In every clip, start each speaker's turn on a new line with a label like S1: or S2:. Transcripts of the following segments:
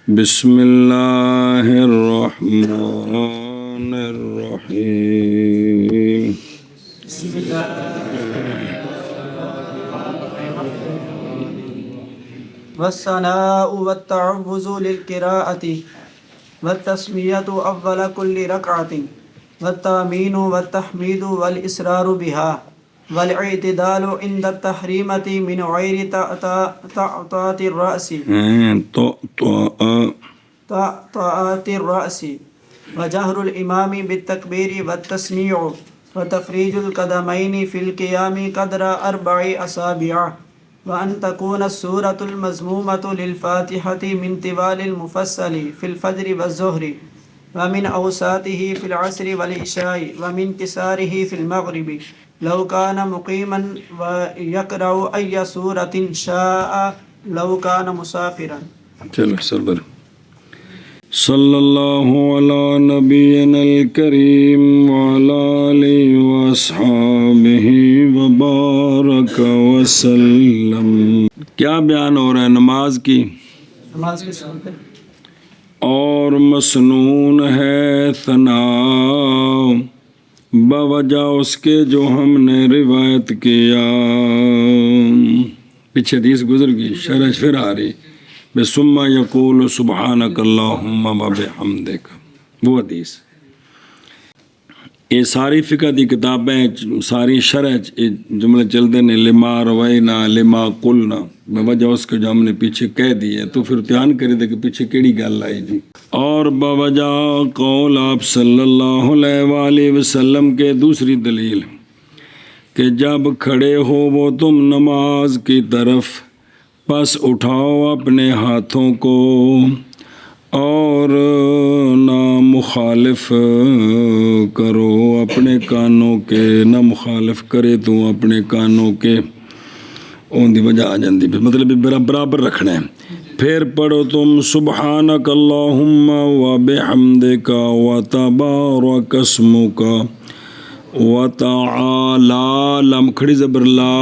S1: بسم اللہ الرحمن الرحیم
S2: والثناء والتعوذ للقراءة والتسمية أول كل ركعة والتأمين والتحميد والإسرار بها والاعتدال عند التحريمة من غير تعطات الرأس وجهر الإمام بالتكبير والتسميع وتفريج القدمين في القيام قدر 4 أصابع وأن تكون السورة المزمومة للفاتحة من طوال المفصل في الفجر والظهر ومن أوساطه في العصر والعشاء ومن قصاره في المغرب لو كان مقيما ويقرأ أي سورة شاء لو كان مسافرا.
S1: چلو صبر. صلی اللہ علی نبینا الکریم وعلی آلہ واصحابہ وبارک وسلم. کیا بیان ہو رہا ہے نماز کی؟
S2: نماز کی سنت
S1: اور مسنون ہے ثناء بوجہ اس کے جو ہم نے روایت کیا. پیچھے حدیث گزر گئی، شرح پھر آ رہی بسم یقول سبحانک اللہم وبحمدک. وہ حدیث یہ ساری فقہ دی کتابیں ساری شرح جملے چلتے ہیں لما روینا لما قلنا بوجہ اس کے جو ہم نے پیچھے کہہ دیے، تو پھر دھیان کرے تھے کہ پیچھے کیڑی گل آئی جی. اور بوجہ قول آپ صلی اللہ علیہ وآلہ وسلم کے دوسری دلیل کہ جب کھڑے ہو وہ تم نماز کی طرف پس اٹھاؤ اپنے ہاتھوں کو اور نہ مخالف کرو اپنے کانوں کے، نہ مخالف کرے تو اپنے کانوں کے. اون دی وجہ آ جاندی، مطلب برابر رکھنا ہے. پھر پڑھو تم سبحانک اللہم وبحمدک وتبارک اسمک وتعالی. لم کھڑی زبر لا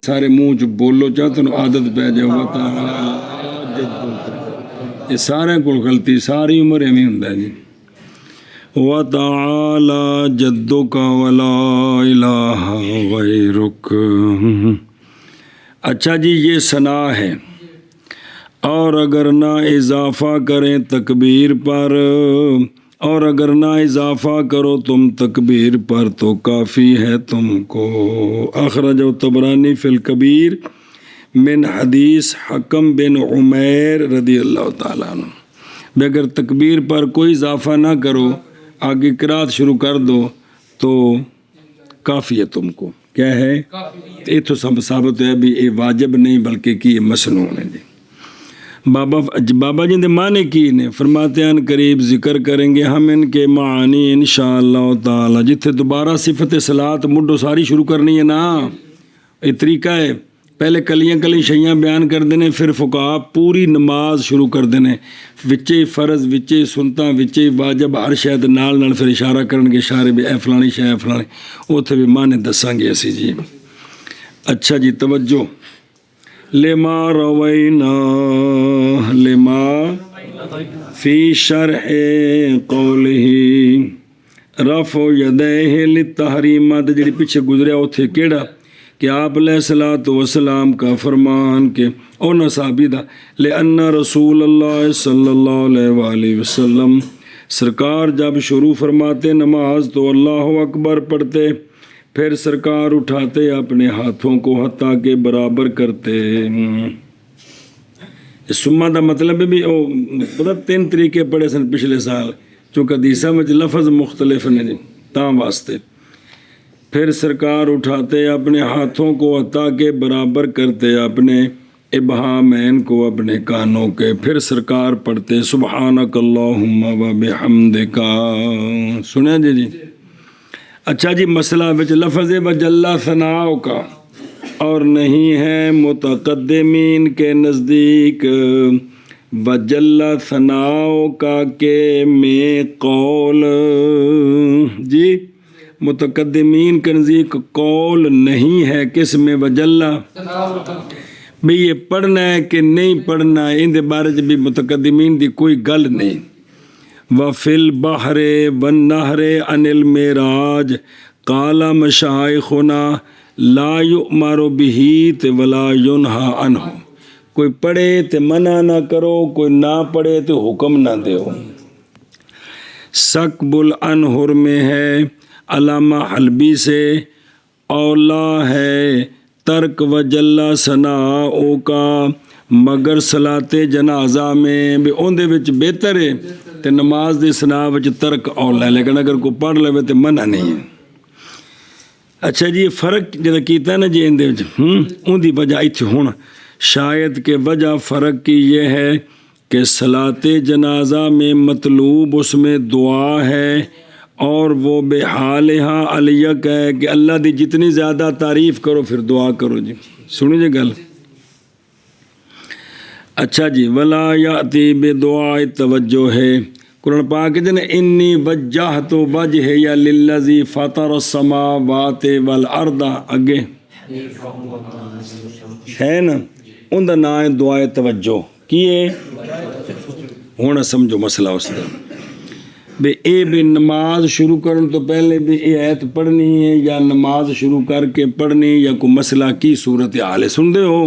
S1: سارے منہ چ بولو چاہتے ہو عادت پہ جائے. وتعالی یہ سارے کو غلطی ساری عمر ایویں ہوندا ہے جی. وتعالی جدک ولا الہ غیرک. اچھا جی یہ ثنا ہے. اور اگر نہ اضافہ کریں تکبیر پر، اور اگر نہ اضافہ کرو تم تکبیر پر تو کافی ہے تم کو. اخرجہ طبرانی فی الکبیر من حدیث حکم بن عمیر رضی اللہ تعالیٰ عنہ. اگر تکبیر پر کوئی اضافہ نہ کرو، آگے قرات شروع کر دو تو کافی ہے تم کو. کیا ہے؟ یہ تو ثابت ہے بھی یہ واجب نہیں بلکہ کہ یہ مسنون ہے جی. بابا جی نے معنی کی نے فرماتے ہیں قریب ذکر کریں گے ہم ان کے معنی انشاءاللہ تعالی. جتھے دوبارہ صفت صلاۃ مڈو ساری شروع کرنی ہے نا، یہ طریقہ ہے. پہلے کلیاں شیاں بیان کر دینے، پھر فقہا پوری نماز شروع کر دینے، وچے فرض وچے سنتاں وچے واجب ہر شاید نال پھر اشارہ کرن گے اشارے بھی اے فلانی شے اے فلانی، اوتھے بھی معنی دساں گے اسی جی. اچھا جی توجہ. لما روینا لما فی شرح قولہ رفع یدیہ للتحریمات جڑی پیچھے گزریا اتھے کیڑا کہ آپ علیہ الصلوۃ والسلام کا فرمان کہ اونا صحابی دا لأن رسول اللہ صلی اللہ علیہ وآلہ وسلم سرکار جب شروع فرماتے نماز تو اللہ اکبر پڑھتے، پھر سرکار اٹھاتے اپنے ہاتھوں کو حتیٰ کہ برابر کرتے. سما دا مطلب بھی مطلب 3 طریقے پڑھے سن پچھلے سال، چونکہ حدیثاں میں لفظ مختلف نے جی تاں واسطے. پھر سرکار اٹھاتے اپنے ہاتھوں کو حتیٰ کہ برابر کرتے اپنے ابہامین کو اپنے کانوں کے. پھر سرکار پڑھتے سبحانک اللہم وبحمدک. سنیں جی. اچھا جی مسئلہ وچ لفظ وجل ثناء کا اور نہیں ہے متقدمین کے نزدیک وجل ثناء کا کہ میں قول جی متقدمین کے نزدیک قول نہیں ہے کس میں وجل بھی یہ پڑھنا ہے کہ نہیں پڑھنا ہے، ان دے بارے چ بھی متقدمین دی کوئی گل نہیں۔ وَفِي الْبَحْرِ وَالنَّهْرِ عَنِ الْمِعْرَاجِ قَالَ مَشَائِخُنَا لَا يُؤْمَرُ بِهِ تے وَلَا يُنْهَى عَنْهُ، کوئی پڑھے تے منع نہ کرو، کوئی نہ پڑھے تو حکم نہ دیو۔ سقب الانہر میں ہے علامہ حلبی سے، اولا ہے ترک و جلا ثناء کا، مگر صلاۃ جنازہ میں بھی اون دے وچ بہتر ہے تے نماز دی ثناء وچ ترک اولا ہے، لیکن اگر کوئی پڑھ لے تے منع نہیں ہے۔ اچھا جی فرق جدا کیتا ہے نا جی ان دے وچ اون دی وجہ ایتھے ہن شاید کہ وجہ فرق کی یہ ہے کہ صلاۃ جنازہ میں مطلوب اس میں دعا ہے، اور وہ بے حالہا علیک ہے کہ اللہ دی جتنی زیادہ تعریف کرو پھر دعا کرو جی۔ سنو جی گل۔ اچھا جی ولا یاتی بدعاء توجہ ہے قرآن پاک جن انی وجہت وجہی للذی فطر السماوات والارض، اگے ہے نا ان دا نام ہے دعائے توجہ، کی ہے ہونا سمجھو مسئلہ اس دا بے اے بھی نماز شروع کرن تو پہلے بھی اے آیت پڑھنی ہے یا نماز شروع کر کے پڑھنی یا کوئی مسئلہ کی صورت حال ہے، سن دے ہو،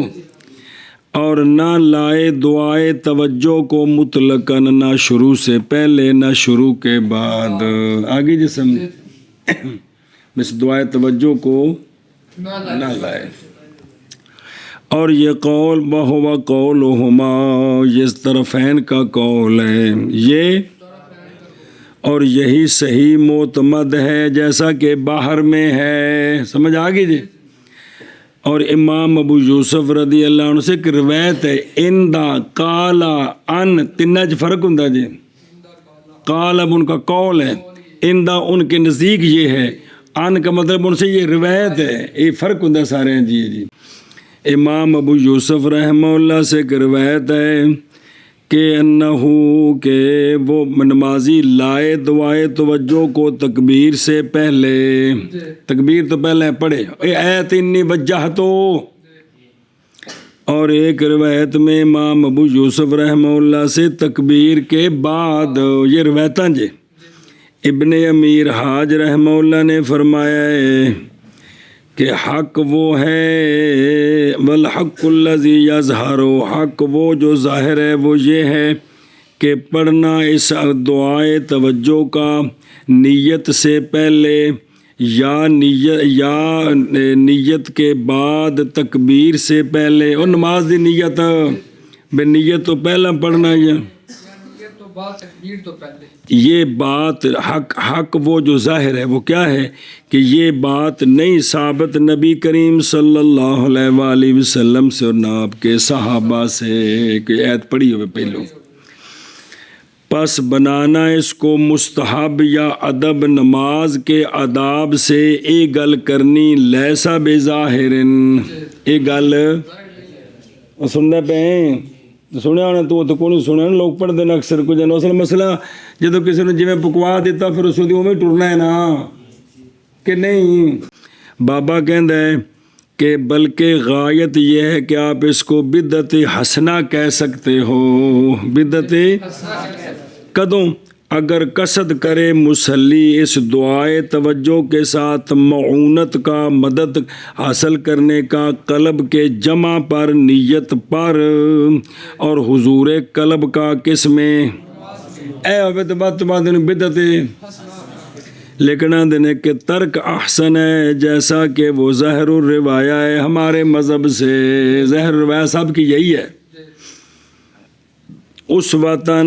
S1: اور نہ لائے دعائے توجہ کو مطلقاً، نہ شروع سے پہلے نہ شروع کے بعد، آگے جی سمجھ بس دعائے توجہ کو نہ لائے۔ اور یہ قول بہوا قولہما، یہ طرفین کا قول ہے یہ، اور یہی صحیح معتمد ہے جیسا کہ باہر میں ہے، سمجھ آگئی جی۔ اور امام ابو یوسف رضی اللہ عنہ سے ایک روایت ہے، اندہ قالا ان، تینہ چ فرق ہوں جی، قال اب ان کا قول ہے، اندہ ان کے نزدیک یہ ہے، ان کا مطلب ان سے یہ روایت ہے، یہ فرق ہوں سارے ہیں جی۔ امام ابو یوسف رحمہ اللہ سے ایک روایت ہے کہ انہو کہ وہ نمازی لائے دعائے توجہ کو تکبیر سے پہلے، تکبیر تو پہلے پڑھے، اے ایت انی وجہتو، اور ایک روایت میں امام ابو یوسف رحمہ اللہ سے تکبیر کے بعد، یہ روایتاں جے ابن امیر حاج رحمہ اللہ نے فرمایا ہے کہ حق وہ ہے، والحق الذی یظہر، حق وہ جو ظاہر ہے وہ یہ ہے کہ پڑھنا اس دعائے توجہ کا نیت سے پہلے یا نیت کے بعد تکبیر سے پہلے، اور نماز دی نیت بے نیت تو پہلا پڑھنا یہ بات حق وہ جو ظاہر ہے وہ کیا ہے کہ یہ بات نہیں ثابت نبی کریم صلی اللہ علیہ وآلہ وسلم سے اور نہ آپ کے صحابہ سے، کہ ایت پڑھی ہوئے پہلو، پس بنانا اس کو مستحب یا ادب نماز کے آداب سے اے گل کرنی لیسا بے ظاہرن، اے گل سننے پہ ہیں سنیا ہونا تو کون سنیا، لوگ پڑھ دینا اکثر کچھ جانا، اصل مسئلہ جدو کسی نے جویں پکوا دیتا پھر اس کو میں ٹرنا ہے نا کہ نہیں۔ بابا کہندا ہے کہ بلکہ غایت یہ ہے کہ آپ اس کو بدعت حسنہ کہہ سکتے ہو، بدعت کدوں اگر قصد کرے مصلی اس دعائے توجہ کے ساتھ معونت کا، مدد حاصل کرنے کا، قلب کے جمع پر، نیت پر، اور حضور قلب کا کس میں اے ہوئے تو بات بدعت، لیکن آدھنے کہ ترک احسن ہے جیسا کہ وہ ظاہر الروایہ ہے ہمارے مذہب سے، ظاہر الروایہ صاحب کی یہی ہے، اسوتاً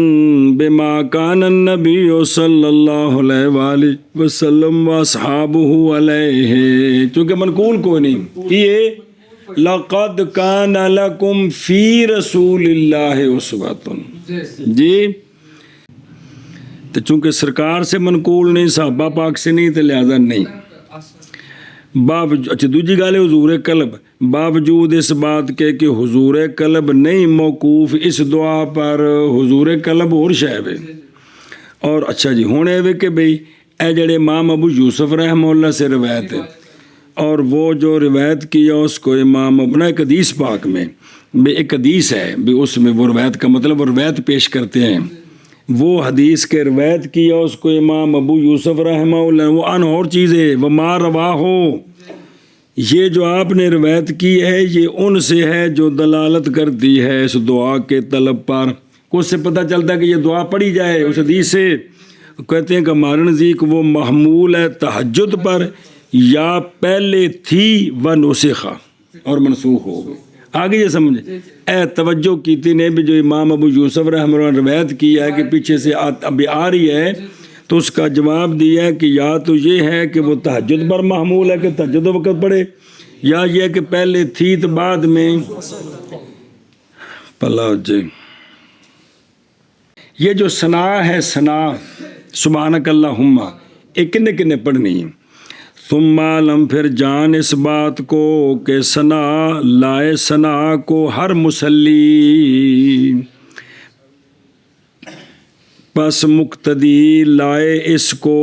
S1: بما کان النبی صلی اللہ علیہ وآلہ وسلم واصحابہ علیہ، چونکہ منقول کوئی نہیں یہ لقد کان لکم فی رسول اللہ اسوۃ، جی تو چونکہ سرکار سے منقول نہیں، صحابہ پاک سے نہیں، تو لہذا نہیں۔ اچھا دوسری گل ہے حضور قلب، باوجود اس بات کے کہ حضور قلب نہیں موقوف اس دعا پر، حضور قلب اور شے ہے۔ اور اچھا جی ہوں یہ کہ بھئی اے جڑے امام ابو یوسف رحمہ اللہ سے روایت ہے، اور وہ جو روایت کیا اس کو امام ابن ایک حدیث پاک میں بھی ایک حدیث ہے بھی اس میں وہ روایت کا مطلب وہ روایت پیش کرتے ہیں، وہ حدیث کے روایت کیا اس کو امام ابو یوسف رحمہ اللہ، وہ ان اور چیز ہے، وہ ما روا ہو، یہ جو آپ نے روایت کی ہے یہ ان سے ہے جو دلالت کرتی ہے اس دعا کے طلب پر، اس سے پتہ چلتا ہے کہ یہ دعا پڑھی جائے اس حدیث سے۔ کہتے ہیں کہ ہمارے نزدیک وہ محمول ہے تہجد پر، یا پہلے تھی و نسخہ اور منسوخ ہو گئی۔ آگے یہ سمجھے اے توجہ کیتی نے بھی جو امام ابو یوسف رحمہ اللہ نے روایت کی ہے کہ پیچھے سے ابھی آ رہی ہے، تو اس کا جواب دیا ہے کہ یا تو یہ ہے کہ وہ تہجد پر محمول ہے کہ تہجد وقت پڑھے، یا یہ کہ پہلے تھی تو بعد میں پلا جی۔ یہ جو ثنا ہے، ثنا سبحانک اللہم، یہ کنے کنے پڑھنی ہے؟ ثم عالم پھر جان اس بات کو کہ ثنا لائے ثنا کو ہر مصلی، پس مقتدی لائے اس کو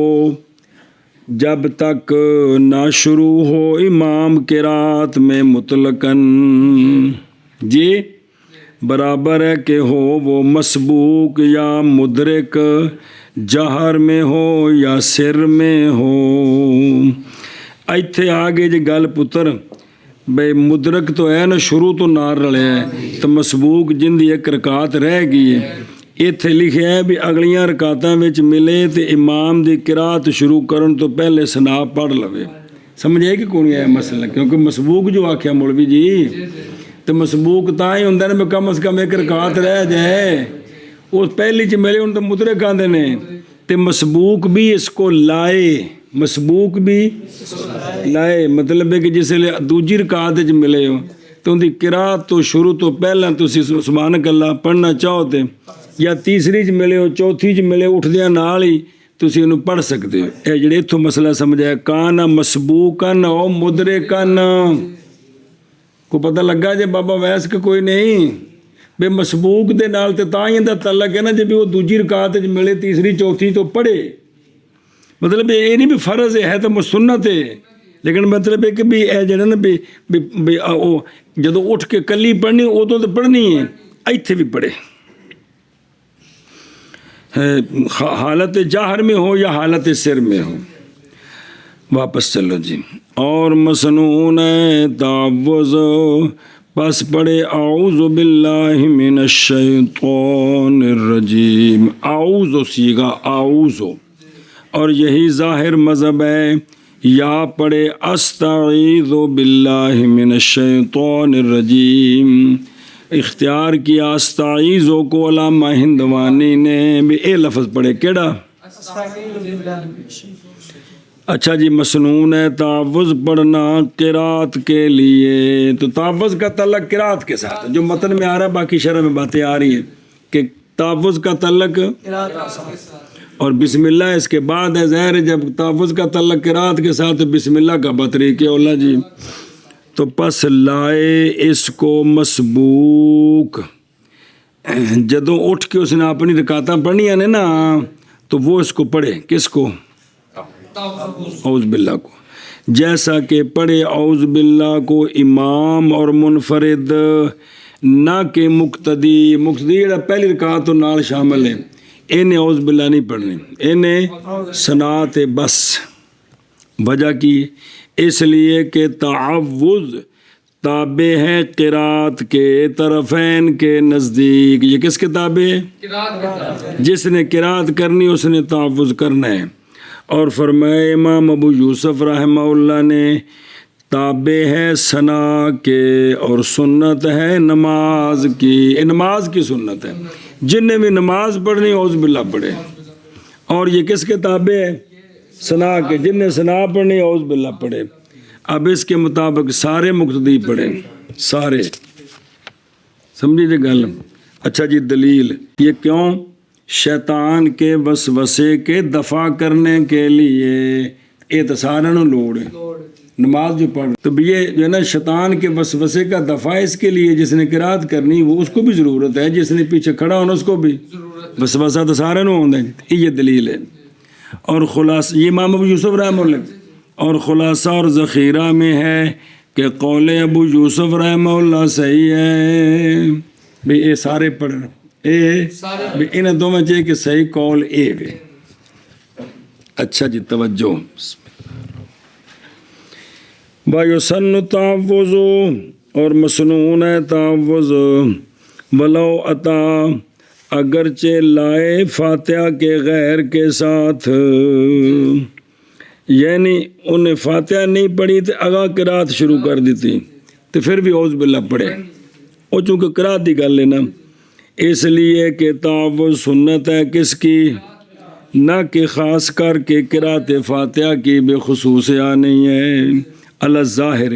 S1: جب تک نہ شروع ہو امام قرات میں مطلقاً، جی برابر ہے کہ ہو وہ مسبوق یا مدرک، جہر میں ہو یا سر میں ہو۔ ایتھے آگے جی گل پتر بھئی مدرک تو ہے نا، شروع تو نار رلے ہے، تو مسبوق جن دی ایک رکعت رہ گئی ہے، ایتھے لکھیا ہے بھی اگلیاں رکعتاں وچ ملے تے امام دی قرات شروع کرن تو پہلے ثنا پڑھ لوے۔ سمجھے کہ کون ہے مسئلہ؟ کیونکہ مسبوق جو آکھیا مولوی جی، تو مسبوق تا ہی ہوندا نا کم از کم ایک رکعت رہ جائے، وہ پہلی چ ملے ان تو مدرک آندے نے، تے مسبوق بھی اس کو لائے، مسبوق بھی لائے، مطلب ہے کہ جس لئے دوجی رکعت وچ ملے ہو تو ان دی قرات تو شروع تو پہلا تسی سبحانک اللہ پڑھنا چاہو تے، یا تیسری چ ملے ہو، چوتھی چ ملے، اٹھدیاں نال ہی تسی انہوں پڑھ سکتے ہو۔ اے جڑے اتھوں مسئلہ سمجھایا کانا مسبوقاً او مدرکاً، کو پتہ لگا جے بابا ویس کہ کوئی نہیں بے مسبوق دے نال تے تاں ہی دا تعلق ہے نا جب وہ دوجی رکعت وچ ملے تیسری چوتھی تو پڑھے، مطلب یہ نہیں بھی فرض ہے تو سنت ہے، لیکن مطلب ہے کہ بھی اے جڑا نا بھی جدو اٹھ کے کلی پڑھنی ادو تو پڑھنی ہے، ایتھے بھی پڑھے، حالت جہر میں ہو یا حالت سر میں ہو۔ واپس چلو جی۔ اور مسنون تعوذ، پس پڑھے اعوذ باللہ من الشیطان الرجیم، اعوذ سیغا اعوذ، اور یہی ظاہر مذہب ہے، یا پڑھے استعیذ باللہ من الشیطان الرجیم، اختیار کیا استعیذ کو علامہ ہندوانی نے بھی اے لفظ پڑھے کیڑا؟ اچھا جی، مسنون ہے تعوذ پڑھنا قرات کے لیے، تو تعوذ کا تعلق قرات کے ساتھ جو متن میں آ رہا ہے، باقی شرح میں باتیں آ رہی ہیں کہ تعوذ کا تعلق، اور بسم اللہ اس کے بعد ہے، ظاہر ہے جب تعوذ کا تعلق قرات کے ساتھ بسم اللہ کا بطریق اولا جی، تو پس لائے اس کو مسبوق، جدوں اٹھ کے اس نے اپنی رکعتاں پڑھنی ہیں نا تو وہ اس کو پڑھے، کس کو؟ اعوذ باللہ کو، جیسا کہ پڑھے اعوذ باللہ کو امام اور منفرد، نہ کہ مقتدی، مقتدی جڑا پہلی رکعت تو نال شامل ہے، انہیں اعوذ باللہ نہیں پڑھنے، انہیں سنات بس۔ وجہ کی؟ اس لیے کہ تعوذ تابع ہے قرات کے طرفین کے نزدیک، یہ کس کے تابع ہے؟ جس نے قرات کرنی اس نے تعوذ کرنا ہے۔ اور فرمائے امام ابو یوسف رحمہ اللہ نے تابع ہے ثنا کے، اور سنت ہے نماز کی، نماز کی سنت ہے، جن نے بھی نماز پڑھنی اعوذ باللہ پڑھے، اور یہ کس کے تابع ہے؟ ثنا کے، جن نے ثنا پڑھنی اعوذ باللہ پڑھے۔ اب اس کے مطابق سارے مقتدی پڑھیں، سارے، سمجھی جی گل؟ اچھا جی، دلیل یہ کیوں؟ شیطان کے وسوسے کے دفع کرنے کے لیے، یہ تو سارے نو لوڑ ہے نماز جو پڑھ، تو یہ جو ہے نا شیطان کے وسوسے کا دفع اس کے لیے جس نے قرات کرنی وہ اس کو بھی ضرورت ہے، جس نے پیچھے کھڑا ہونا اس کو بھی وسوسہ تو سارے نو ہوتا ہے، یہ دلیل ہے۔ اور خلاصہ یہ امام ابو یوسف رحمہ اللہ، اور خلاصہ اور ذخیرہ میں ہے کہ قول ابو یوسف رحمہ اللہ صحیح ہے بھی یہ سارے پڑھن بھی انہیں دو میں چاہیے کہ صحیح قول اے وے. اچھا جی توجہ. وَيُسَنُّ تعوذ اور مسنون ہے تعوذ ولو عطا اگرچہ لائے فاتحہ کے غیر کے ساتھ، یعنی انہیں فاتحہ نہیں پڑھی تو اگاں قرات شروع کر دیتی تو پھر بھی اعوذ باللہ پڑھے. وہ چونکہ قرات دی گل ہے نا، اس لیے کہ تعوذ سنت ہے کس کی؟ نہ کہ خاص کر کے قرات فاتحہ کی بے خصوصیہ نہیں ہے علی الظاہر.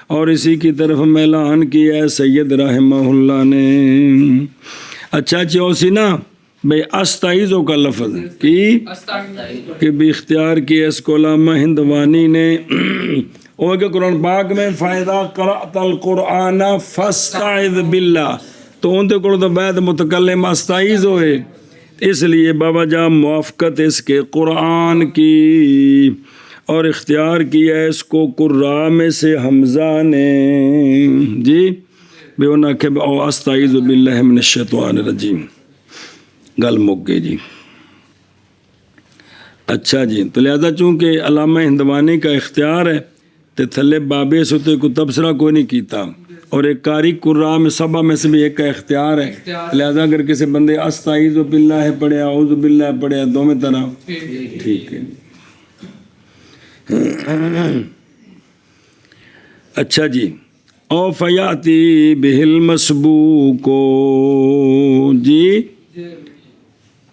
S1: اور اسی کی طرف میلان کیا ہے سید رحمہ اللہ نے. اچھا چوسی نا بھئی استعیذو کا لفظ کی کہ بھی اختیار کیا اس کو علامہ ہندوانی نے. وہ کہ قرآن پاک میں فَإِذَا قَرَأْتَ الْقُرْآنَ فَاسْتَعِذْ بِاللَّهِ تو ان کو تو بعد متکلم استعیذ ہوئے، اس لیے بابا جا موافقت اس کے قرآن کی اور اختیار کیا ہے اس کو قراء میں سے حمزہ نے جی بے انہا کہ استعیذ باللہ من الشیطان الرجیم. گل مک گئی جی. اچھا جی تو لہذا چونکہ علامہ ہندوانی کا اختیار ہے تو تھلے بابے ستے کو تبصرہ کوئی نہیں کیتا، اور ایک قاری قراء میں سبا میں سے بھی ایک کا اختیار ہے. لہذا اگر کسی بندے استعیذ باللہ پڑھیا اعوذ باللہ پڑھیا دو میں طرح ٹھیک ہے. اچھا جی. او فیاتی بہل مسبوق جی،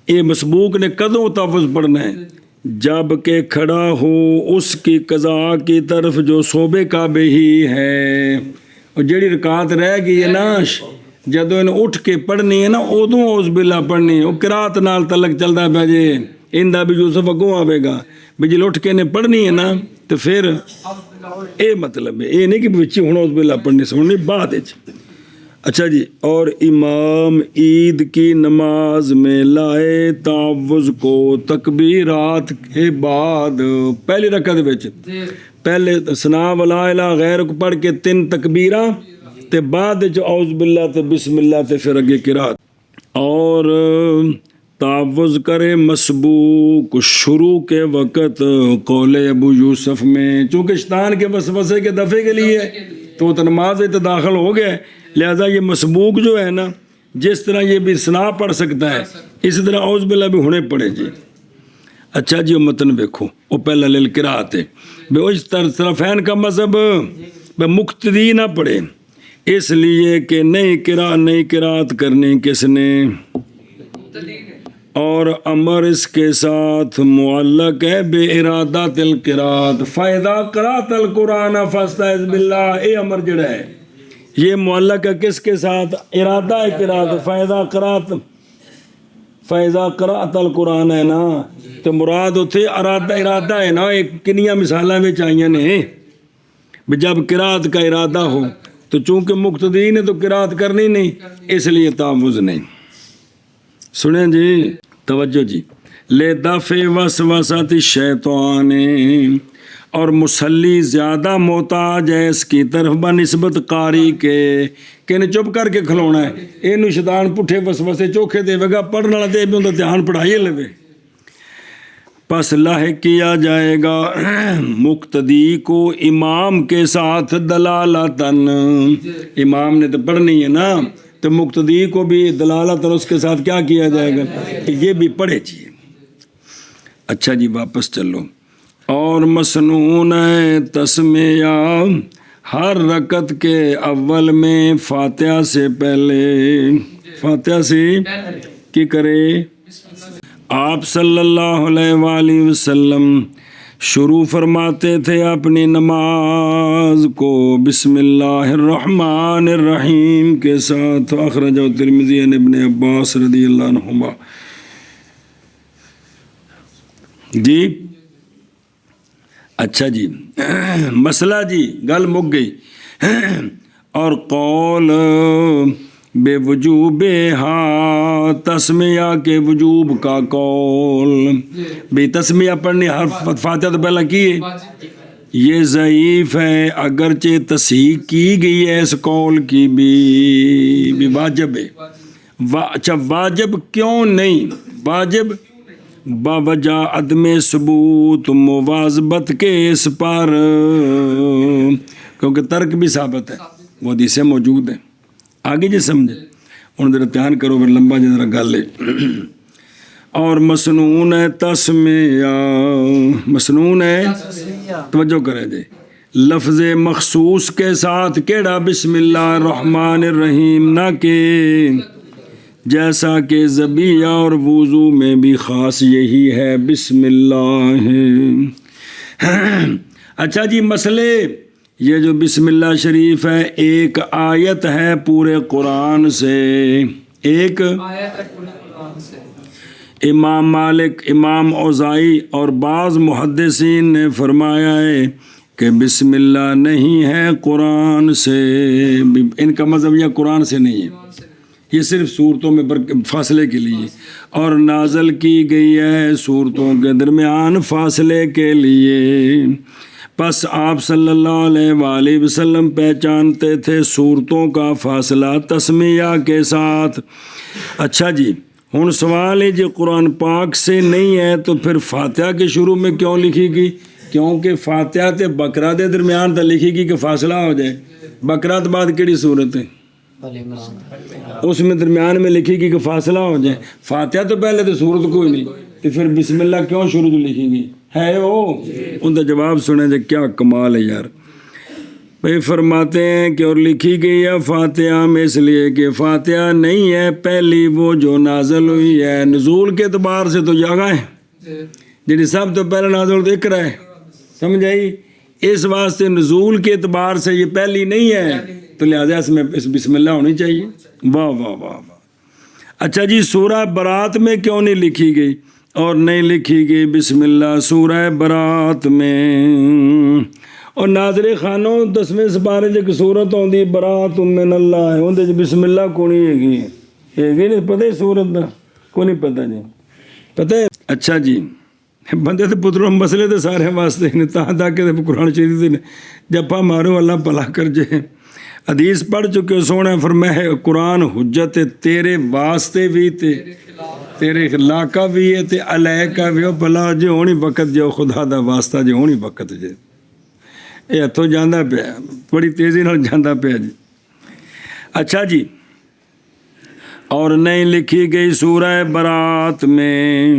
S1: یہ مسبوق نے کدوں تحفظ پڑھنا ہے؟ جب کہ کھڑا ہو اس کی قضاء کی طرف جو صوبے کعبے ہی ہے. اور جڑی رکعت رہ گئی ہے نا جدو انہیں اٹھ کے پڑھنی ہے نا ادوں اعوذ باللہ پڑھنی ہے. وہ قرات نال تعلق چلتا پہ جے اندہ بھی یوسف اگوں آئے گا بھی جی اٹھ کے انہیں پڑھنی ہے نا تو پھر اے مطلب ہے، یہ نہیں کہ بچی ہوں اعوذ باللہ پڑھنی سننی بعد ہے. اچھا جی. اور امام عید کی نماز میں لائے تعوذ کو تکبیرات کے بعد پہلی رکعت وچ پہلے ثنا ولا الہ غیر کو پڑھ کے 3 تکبیراں تے بعد وچ اعوذ باللہ تے بسم اللہ تے پھر اگے قرات. اور تعوذ کرے مسبوق شروع کے وقت قول ابو یوسف میں، چونکہ شیطان کے وسوسے کے دفع کے لیے تو نماز میں داخل ہو گیا، لہذا یہ مسبوق جو ہے نا جس طرح یہ بھی ثنا پڑھ سکتا ہے اسی طرح اعوذ باللہ بھی ہونے پڑے جی. اچھا جی. متن دیکھو وہ پہلا للقراءت ہے بے اس طرفین کا مذہب بے مقتدی نہ پڑھے، اس لیے کہ نئی قرات کرنی کس نے، اور امر اس کے ساتھ معلق ہے بے ارادت القرات. فَإِذَا قَرَأْتَ الْقُرْآنَ فَاسْتَعِذْ بِاللَّهِ یہ امر جڑا ہے یہ معلق ہے کس کے ساتھ؟ ارادہ قرات. فَإِذَا قَرَأْتَ الْقُرْآنَ ہے نا تو مراد اتھے ارادہ ہے نا. ایک کنیاں مثالہ میں چاہیے نے جب قرات کا ارادہ ہو تو چونکہ مقتدی نے تو قرات کرنی نہیں اس لیے تعوذ نہیں. سنیں جی توجہ جی. لے دفع وسوسۃ الشیطان اور مسلی زیادہ محتاج ہے اس کی طرف بنسبت قاری کے کہ انہیں چپ کر کے کھلونا ہے. یہ شیطان پٹھے وسوسے چوکھے دے گا پڑھنے والا دے بھی ان کا دھیان پڑھائیے لے. پس لاحق کیا جائے گا مقتدی کو امام کے ساتھ دلالتاً. امام نے تو پڑھنی ہے نا تو مقتدی کو بھی دلالتاً اس کے ساتھ کیا کیا جائے گا کہ یہ بھی پڑھے چاہیے. اچھا جی واپس چلو. اور مسنون ہے تسمیہ ہر رکعت کے اول میں فاتحہ سے پہلے فاتحہ سے کی کرے. آپ صلی اللہ علیہ وآلہ وسلم شروع فرماتے تھے اپنی نماز کو بسم اللہ الرحمن الرحیم کے ساتھ. اخرجہ ترمذی عن ابن عباس رضی اللہ عنہما. جی اچھا جی مسئلہ جی گل مک گئی. اور قول بے وجوب ہاں تسمیہ کے وجوب کا قول بھی تسمیہ پڑھنی ہر فاتحہ تو پہلا کیے یہ ضعیف ہے، اگرچہ تصحیح کی گئی ہے اس قول کی بھی واجب ہے۔ اچھا واجب کیوں نہیں؟ واجب باوجہ عدم ثبوت مواظبت کے اس پر، کیونکہ ترک بھی ثابت ہے، وہ حدیثیں موجود ہیں۔ آگے جی سمجھے، ان ذرا دھیان کرو، پھر لمبا جی ذرا گل ہے۔ اور مسنون ہے تسمیہ، مسنون ہے، توجہ کرے جی، لفظ مخصوص کے ساتھ کیڑا بسم اللہ الرحمن الرحیم، نہ کہ جیسا کہ ذبیحہ اور وضو میں بھی خاص یہی ہے بسم اللہ ہے۔ اچھا جی، مسئلے یہ جو بسم اللہ شریف ہے ایک آیت ہے پورے قرآن سے، ایک امام مالک، امام اوزاعی اور بعض محدثین نے فرمایا ہے کہ بسم اللہ نہیں ہے قرآن سے، ان کا مذہب یہ قرآن سے نہیں ہے، یہ صرف صورتوں میں فاصلے کے لیے، اور نازل کی گئی ہے صورتوں کے درمیان فاصلے کے لیے۔ پس آپ صلی اللہ علیہ وآلہ وسلم پہچانتے تھے صورتوں کا فاصلہ تسمیہ کے ساتھ۔ اچھا جی، ہن سوال ہے جی قرآن پاک سے نہیں ہے تو پھر فاتحہ کے شروع میں کیوں لکھی گئی؟ کیونکہ فاتحہ تے بقرہ دے درمیان تا لکھی گئی کہ فاصلہ ہو جائے۔ بقرہ تو بعد کیڑی صورت ہے؟ اس میں درمیان میں لکھی گئی کہ فاصلہ ہو جائے۔ فاتحہ تو پہلے تو صورت کوئی نہیں، تو پھر بسم اللہ کیوں شروع تو لکھی گئی ہے؟ وہ ان کا جواب سنیں جی، کیا کمال ہے یار۔ بھائی فرماتے ہیں کہ اور لکھی گئی ہے فاتحہ میں اس لیے کہ فاتحہ نہیں ہے پہلی وہ جو نازل ہوئی ہے، نزول کے اعتبار سے تو جگہ ہے جی سب تو پہلے نازل دیکھ رہا ہے، سمجھ آئی؟ اس واسطے نزول کے اعتبار سے یہ پہلی نہیں ہے، تو لہٰذا اس میں بسم اللہ ہونی چاہیے۔ واہ واہ واہ واہ۔ اچھا جی، سورہ برات میں کیوں نہیں لکھی گئی اور نہیں لکھی گئی بسم اللہ سورہ برات میں؟ اور ناظر خانوں 10ویں سپارے جو صورت ہوندی برات من اللہ ہے، اندر بسم اللہ کو نہیں ہے نہیں پتہ ہے صورت کا کو نہیں پتہ جی، پتہ ہے؟ اچھا جی، بندے تو پتروں مسئلے تو سارے واسطے نے تاکہ قرآن شریف نے جپا مارو اللہ بھلا کر جائے۔ حدیث پڑھ چکے سونے فرمایا قرآن حجت تیرے واسطے بھی تے تیرے علاقہ بھی ہے تے علیہ کا بھی، بھلا جو ہونی وقت جو خدا دا واسطہ جو ہونی وقت جے یہ ہتھوں جانا پیا، بڑی تیزی نال جانا پیا جی۔ اچھا جی، اور نہیں لکھی گئی سورہ برات میں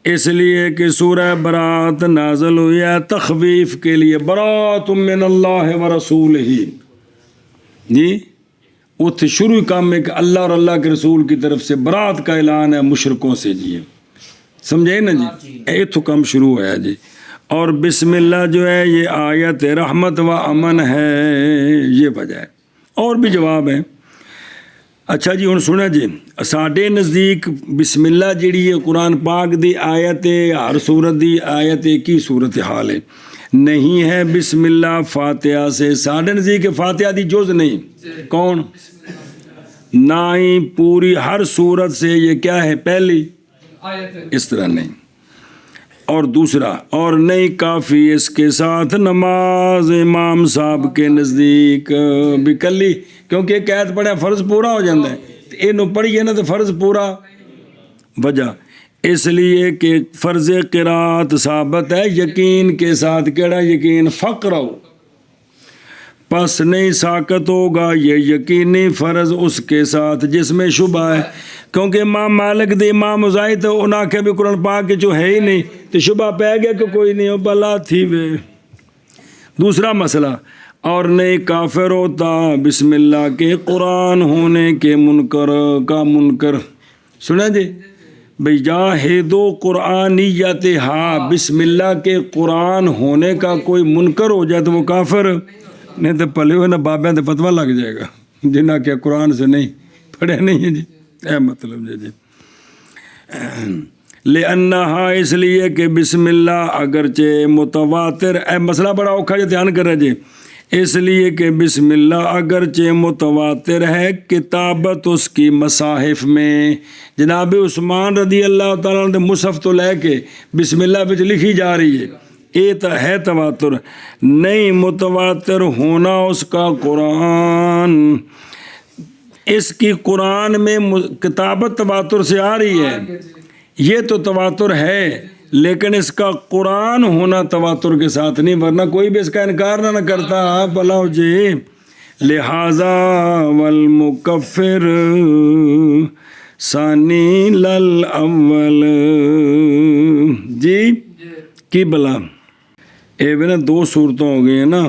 S1: اس لیے کہ سورہ برات نازل ہوئی ہے تخویف کے لیے، برات من اللہ و رسولہ جی، اتھ شروع کام میں کہ اللہ اور اللہ کے رسول کی طرف سے برات کا اعلان ہے مشرکوں سے جی، سمجھے نا جی، ایتھو کام شروع ہوا جی۔ اور بسم اللہ جو ہے یہ آیت رحمت و امن ہے، یہ وجہ ہے، اور بھی جواب ہے۔ اچھا جی، ہن سنا جی، ساڈے نزدیک بسم اللہ جڑی ہے قرآن پاک دی آیت ہے، ہر سورت دی آیت کی صورت حال ہے، نہیں ہے بسم اللہ فاتحہ سے، ساڈے نزدیک فاتحہ دی جز نہیں، کون؟ نہ ہی پوری ہر سورت سے یہ کیا ہے پہلی، اس طرح نہیں۔ اور دوسرا، اور نہیں کافی اس کے ساتھ نماز امام صاحب کے نزدیک بھی کلی، کیونکہ ایک آیت پڑھے فرض پورا ہو جاتا ہے، یہ پڑھیے نا تو فرض پورا، وجہ اس لیے کہ فرض قرات ثابت ہے یقین کے ساتھ، کیڑا یقین؟ فقرو، پس نہیں ساقط ہوگا یہ یقینی فرض اس کے ساتھ جس میں شبہ ہے، کیونکہ امام مالک دے امام اوزاعی تو انہاں آکھے بھی قرآن پاک جو ہے ہی نہیں، تو شبہ پہ گیا کہ کوئی نہیں ہو بلا تھی وے۔ دوسرا مسئلہ، اور نہیں کافر ہوتا بسم اللہ کے قرآن ہونے کے منکر کا منکر، سنا جی بھئی جاہدو قرآنیت ہاں، بسم اللہ کے قرآن ہونے کا کوئی منکر ہو جائے تو وہ کافر، نہیں تو پلے ہوئے نا بابیں تو فتویٰ لگ جائے گا جنہاں کہ قرآن سے نہیں پڑھے نہیں ہیں جی، اے مطلب جی لِأَنَّهَا، اس لیے کہ بسم اللہ اگرچہ متواتر، اے مسئلہ بڑا اوکھا جو دھیان کر رہے جی، اس لیے کہ بسم اللہ اگرچہ متواتر ہے کتابت اس کی مصاحف میں، جناب عثمان رضی اللہ تعالیٰ عنہ مصحف تو لے کے بسم اللہ بچ لکھی جا رہی ہے، یہ تو ہے تواتر، نہیں متواتر ہونا اس کا قرآن، اس کی قرآن میں کتابت تواتر سے آ رہی ہے، یہ تو تواتر ہے، لیکن اس کا قرآن ہونا تواتر کے ساتھ نہیں، ورنہ کوئی بھی اس کا انکار نہ کرتا بلاؤ جی۔ لہذا والمکفر ثانی للاول، جی کی بلا اے بنا دو صورتوں ہو گئی ہیں نا،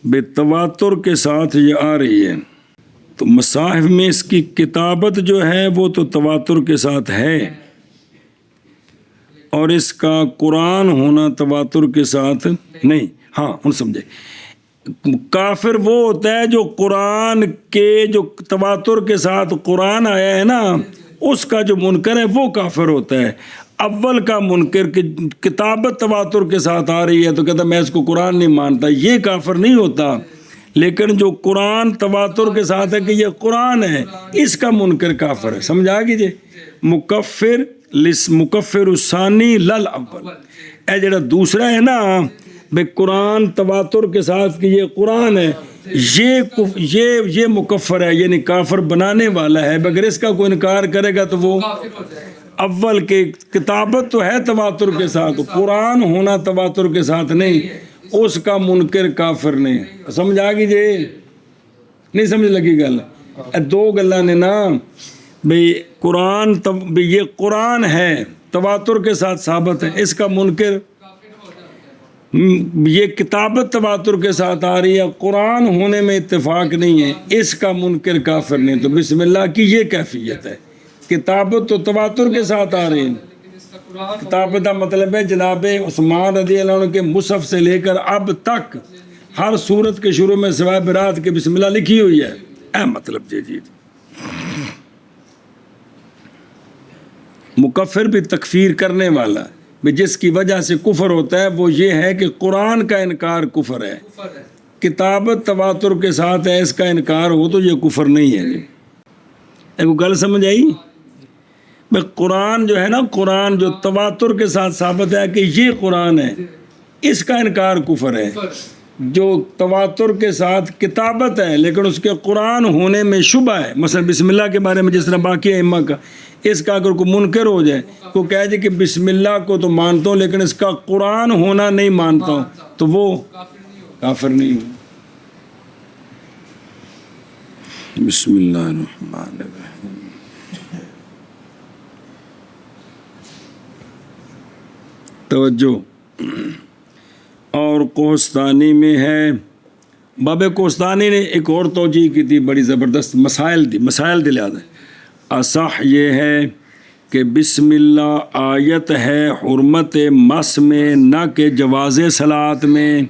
S1: بے تواتر کے ساتھ یہ آ رہی ہے، تو مصاحف میں اس کی کتابت جو ہے وہ تو تواتر کے ساتھ ہے، اور اس کا قرآن ہونا تواتر کے ساتھ نہیں۔ ہاں ہن سمجھے، کافر وہ ہوتا ہے جو قرآن کے جو تواتر کے ساتھ قرآن آیا ہے نا اس کا جو منکر ہے وہ کافر ہوتا ہے۔ اول کا منکر کہ کتابت تواتر کے ساتھ آ رہی ہے تو کہتا میں اس کو قرآن نہیں مانتا، یہ کافر نہیں ہوتا، لیکن جو قرآن تواتر کے ساتھ ہے کہ یہ قرآن ہے، اس کا منکر کافر ہے۔ سمجھا گی مکفر الثانی للاول، اے جڑا دوسرا ہے نا بے قرآن تواتر کے ساتھ کہ یہ قرآن ہے، یہ مکفر ہے، یعنی کافر بنانے والا ہے، اگر اس کا کوئی انکار کرے گا تو وہ اول کے کتابت تو ہے تواتر کے ساتھ، قرآن ہونا تواتر کے ساتھ نہیں، اس کا منکر کافر نہیں۔ سمجھ آ گئی جی؟ نہیں سمجھ لگی گل؟ دو گلاں نے نا بھئی قرآن یہ قرآن ہے تواتر کے ساتھ ثابت ہے، اس کا منکر یہ کتابت تواتر کے ساتھ آ رہی ہے، قرآن ہونے میں اتفاق نہیں ہے، اس کا منکر کافر نہیں۔ تو بسم اللہ کی یہ کیفیت ہے، کتابت تو تواتر کے ساتھ آ رہی ہے۔ کتابت کا مطلب ہے جناب عثمان رضی اللہ عنہ کے مصحف سے لے کر اب تک ہر سورت کے شروع میں سوائے برات کے بسم اللہ لکھی ہوئی ہے، اے مطلب جی۔ مکفر بھی تکفیر کرنے والا جس کی وجہ سے کفر ہوتا ہے وہ یہ ہے کہ قرآن کا انکار کفر ہے، کتابت تواتر کے ساتھ ہے، اس کا انکار ہو تو یہ کفر نہیں ہے۔ ایک گل سمجھ آئی؟ قرآن جو ہے نا، قرآن جو تواتر کے ساتھ ثابت ہے کہ یہ قرآن ہے، اس کا انکار کفر ہے۔ جو تواتر کے ساتھ کتابت ہے لیکن اس کے قرآن ہونے میں شبہ ہے، مثلا بسم اللہ کے بارے میں جس طرح باقی ائمہ کا، اس کا اگر کوئی منکر ہو جائے، کوئی کہہ جائے کہ بسم اللہ کو تو مانتا ہوں لیکن اس کا قرآن ہونا نہیں مانتا ہوں، تو وہ کافر نہیں ہو۔ بسم اللہ الرحمن الرحیم۔ توجہ، اور کوہستانی میں ہے، باب کوہستانی نے ایک اور توجیہ کی تھی بڑی زبردست، مسائل دلیا دیں۔ اصح یہ ہے کہ بسم اللہ آیت ہے حرمت مس میں، نہ کہ جواز صلاۃ میں۔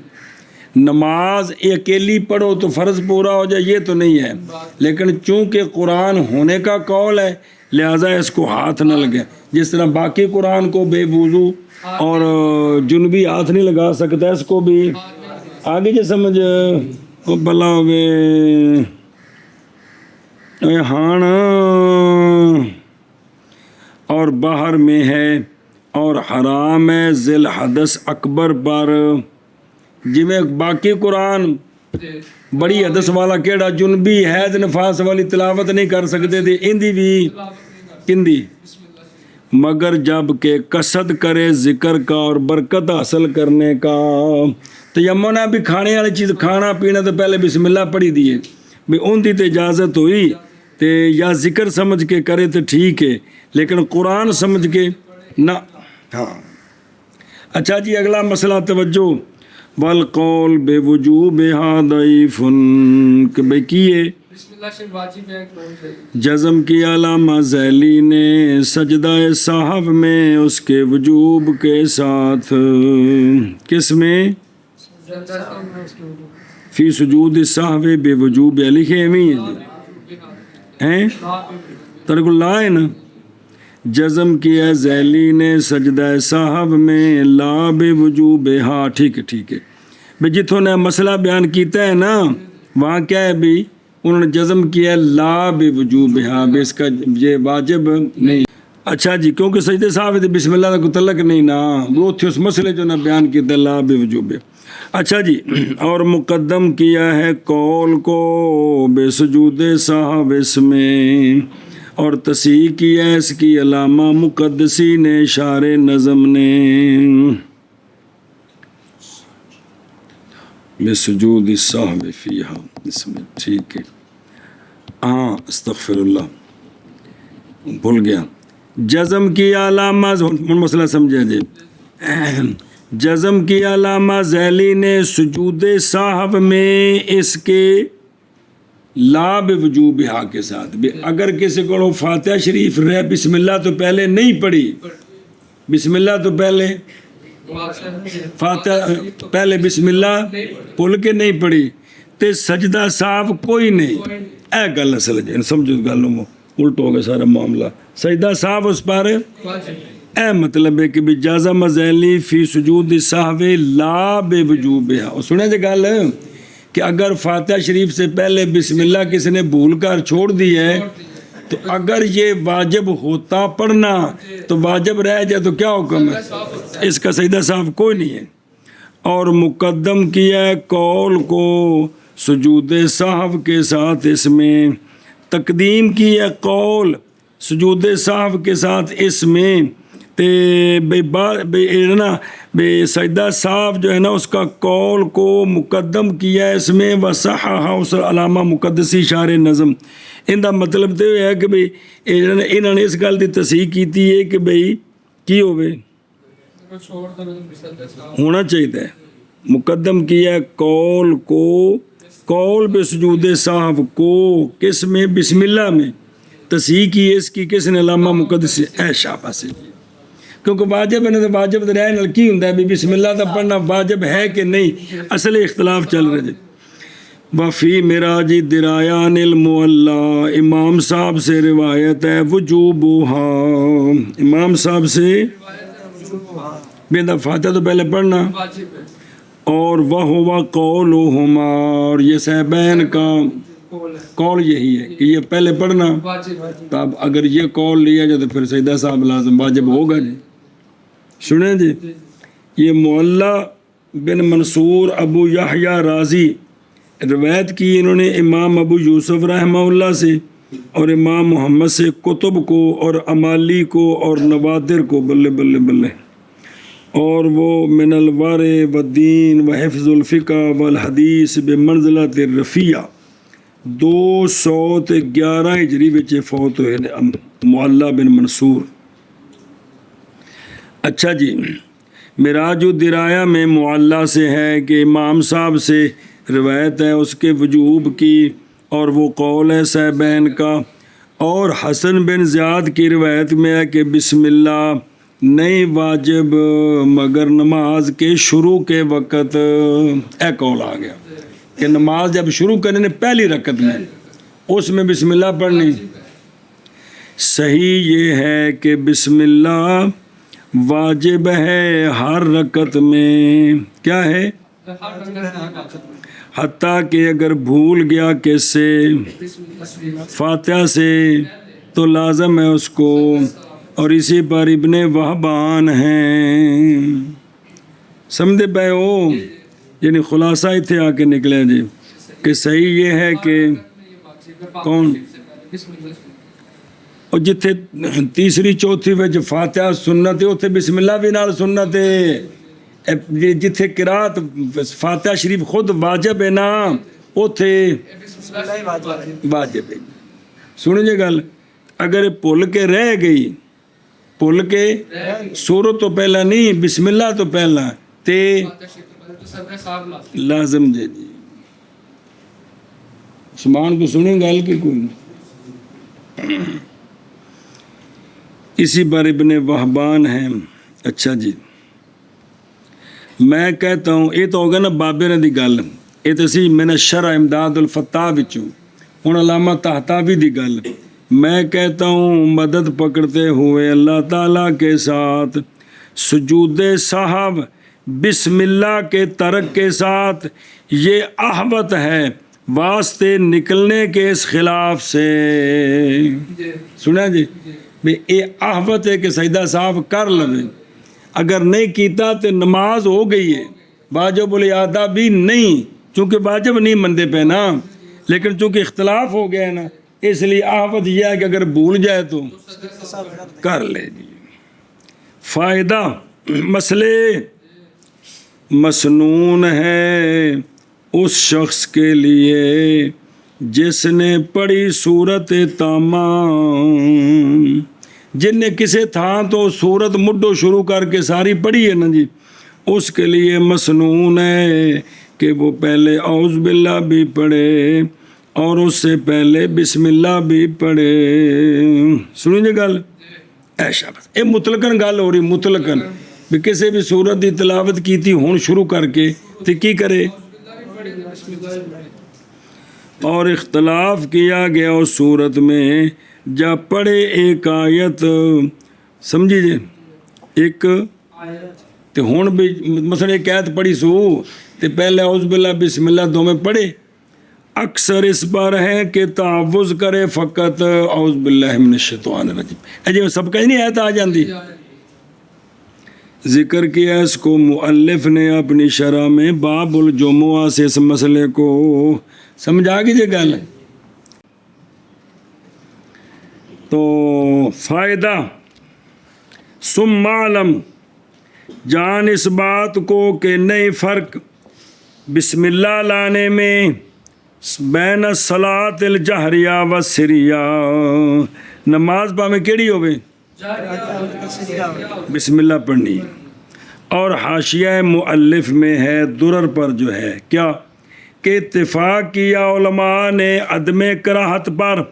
S1: نماز اکیلی پڑھو تو فرض پورا ہو جائے یہ تو نہیں ہے، لیکن چونکہ قرآن ہونے کا قول ہے لہٰذا اس کو ہاتھ نہ لگے، جس طرح باقی قرآن کو بے وضو اور جنبی ہاتھ نہیں لگا سکتا، اس کو بھی آگے جو سمجھ بلا ہوئے ہاں، اور باہر میں ہے اور حرام ہے ذل حدث اکبر پر، جی میں باقی قرآن بڑی حدث والا کیڑا جنبی حیض نفاس والی تلاوت نہیں کر سکتے تھے، اندی بھی کندی، مگر جب کہ قصد کرے ذکر کا اور برکت حاصل کرنے کا، تو یمنا بھی کھانے والی چیز کھانا پینا تو پہلے بسم اللہ پڑھی دیے بھی، ان دی تو اجازت ہوئی تے یا ذکر سمجھ کے کرے تو ٹھیک ہے، لیکن قرآن سمجھ کے نہ۔ ہاں اچھا جی، اگلا مسئلہ توجہ، والقول بے وجوبہا ضعیف، کہ بھئی کیے جزم کی علامہ ذیلی نے سجدہ صاحب میں اس کے وجوب کے ساتھ، کس میں؟ فی سجود صاحب بے وجوب، لکھے ہیں ترک اللہ ہے نا، جزم کیا ذیلی نے سجدہ صاحب میں لا بے وجوب، ہاں ٹھیک ہے بھئی، جتوں نے مسئلہ بیان کیتا ہے نا وہاں کیا ہے بھی، انہوں نے جزم کیا لا بے وجوب، ہاں بھی اس کا یہ واجب نہیں۔ اچھا جی، کیونکہ سجدے صاحب تے بسم اللہ کا کوئی تعلق نہیں نا، وہ تھے اس مسئلے جو نہ بیان کیتے لا بے وجوب۔ اچھا جی، اور مقدم کیا ہے قول کو بے سجود صاحب اس میں، اور تصحیح کیا ہے اس کی علامہ مقدسی نے اشار نظم نے بے سجود صاحب فیہا، اس میں ٹھیک ہے۔ ہاں استغفر اللہ، بھول گیا۔ جزم کی علامہ مسئلہ سمجھا جی، جزم کی علامہ ذیلی نے سجود صاحب میں اس کے لا بوجوب ہا کے ساتھ بھی، اگر کسی کو فاتحہ شریف رہ بسم اللہ تو پہلے نہیں پڑھی، بسم اللہ تو پہلے فاتحہ پہلے بسم اللہ بھول کے نہیں پڑھی تے سجدہ صاحب کوئی نہیں، اے گل اصل جی سمجھو، گل الٹ ہو گیا سارا معاملہ۔ سجدہ صاحب اس پر اے مطلب ہے کہ بھی جازم ذیلی فی سجود صاحب لا بے وجوب ہے۔ سنے جی گل کہ اگر فاتحہ شریف سے پہلے بسم اللہ کسی نے بھول کر چھوڑ دی ہے تو اگر یہ واجب ہوتا پڑھنا تو واجب رہ جائے تو کیا حکم ہے؟ اس کا سجدہ صاحب کوئی نہیں ہے۔ اور مقدم کیا ہے قول کو سجود صاحب کے ساتھ، اس میں تقدیم کی ہے قول سجود صاحب کے ساتھ اس میں، تے بے سجدہ صاحب جو ہے نا اس کا قول کو مقدم کیا ہے اس میں، وصححہ اس علامہ مقدسی اشار نظم۔ ان دا مطلب تو یہ ہے کہ بھئی انہوں نے اس گل دی تصحیح کیتی ہے کہ بھئی کی ہوئے ہونا چاہیے، مقدم کیا ہے قول کو، قول بے سجود صاحب کو کس میں؟ بسم اللہ میں۔ تصحیح کی اس کی کس نے؟ علامہ مقدسی اے شابہ سے، کیونکہ واجب ہے نا، تو واجب رہے نال کی ہوندا ہے بسم اللہ دا پڑھنا واجب ہے کہ نہیں، اصل اختلاف چل رہے جی۔ وفی معراج درایان المعلا، امام صاحب سے روایت ہے وجوبہا، امام صاحب سے بندہ فاتحہ تو پہلے پڑھنا، اور وہ قولہما، اور یہ صحابین کا قول یہی ہے کہ یہ پہلے پڑھنا، تو اب اگر یہ قول لیا جائے تو پھر سجدہ صاحب لازم واجب ہوگا جی۔ سنیں جی، یہ معلا بن منصور ابو یحییٰ رازی روایت کی انہوں نے امام ابو یوسف رحمہ اللہ سے، اور امام محمد سے کتب کو اور امالی کو اور نوادر کو، بلے بلے بلے، اور وہ من الورع والدین وحفظ الفقہ والحدیث بمنزلۃ الرفیع 211 ہجری وچ فوت ہوئے معلا بن منصور۔ اچھا جی، معراج الدرایا میں معلا سے ہے کہ امام صاحب سے روایت ہے اس کے وجوب کی، اور وہ قول ہے صحابین کا، اور حسن بن زیاد کی روایت میں ہے کہ بسم اللہ نہیں واجب مگر نماز کے شروع کے وقت، اے قول آ گیا کہ نماز جب شروع کرنے پہلی رکعت میں اس میں بسم اللہ پڑھنی۔ صحیح یہ ہے کہ بسم اللہ واجب ہے ہر رکعت میں، کیا ہے؟ حتیٰ کہ اگر بھول گیا کس سے؟ فاتحہ سے، تو لازم ہے اس کو، اور اسی پر ابن وہبان ہیں، سمجھے پے ہو؟ یعنی خلاصہ اتنے آ کے نکلے جی کہ صحیح یہ ہے کہ کون، اور جتھے تیسری چوتھی وچ فاتحہ سنت ہے اتنے بسم اللہ بھی نال سنت ہے، جتھے قرات فاتحہ شریف خود واجب ہے نا اتنے واجب ہے۔ سنیں جی گل، اگر بھول کے رہ گئی، بھول کے سورت تو پہلا نہیں بسم اللہ تو پہلا تے لازم دے دی۔ عثمان کو سنیں گل کہ کوئی، اسی پر ابن وہبان ہیں۔ اچھا جی، میں کہتا ہوں یہ تو ہوگا نا بابے نے دی گل، یہ تو سی میں نے شرح امداد الفتاح وچوں، ہن علامہ طہطاوی دی گل، میں کہتا ہوں مدد پکڑتے ہوئے اللہ تعالیٰ کے ساتھ سجود صاحب بسم اللہ کے ترک کے ساتھ یہ احوط ہے واسطے نکلنے کے اس خلاف سے۔ سنا جی، بھی یہ آہوت ہے کہ سجدہ صاف کر لوے، اگر نہیں کیتا تو نماز ہو گئی ہے، واجب الادا بھی نہیں، چونکہ واجب نہیں مندے پہ نا، لیکن چونکہ اختلاف ہو گیا ہے نا، اس لیے آہوت یہ ہے کہ اگر بھول جائے تو کر لے جی۔ فائدہ، مسئلے مسنون ہے اس شخص کے لیے جس نے پڑھی سورت تامہ، جن نے کسے تھا تو سورت مڈو شروع کر کے ساری پڑھی ہے نا جی، اس کے لیے مسنون ہے کہ وہ پہلے اعوذ باللہ بھی پڑھے اور اس سے پہلے بسم اللہ بھی پڑھے۔ سنیں جی گل، ایشا بس یہ مطلقاً گل ہو رہی، مطلقاً بھی کسی بھی سورت کی تلاوت کی تھی ہون شروع کر کے تو کی کرے، اور اختلاف کیا گیا اس صورت میں جب پڑھے ایک آیت، سمجھی جی ایک تو ہون بھی مثلا ایک آیت پڑھی سو تو پہلے اعوذ باللہ بسم اللہ دو میں پڑھے، اکثر اس پر ہے کہ تعوذ کرے فقط اعوذ باللہ من الشیطان الرجیم، جی سب کہیں نہیں آیت آ جاندی۔ ذکر کیا اس کو مؤلف نے اپنی شرح میں باب الجمعہ سے اس مسئلے کو سمجھا گی جی گل۔ تو فائدہ، ثم علم، جان اس بات کو کہ نہیں فرق بسم اللہ لانے میں بین الصلاۃ الجہریہ و سریہ، نماز پا میں کیڑی ہوئے بسم اللہ پڑھنی، اور حاشیہ مؤلف میں ہے درر پر جو ہے کیا کہ اتفاق کیا علماء نے عدم کراہت پر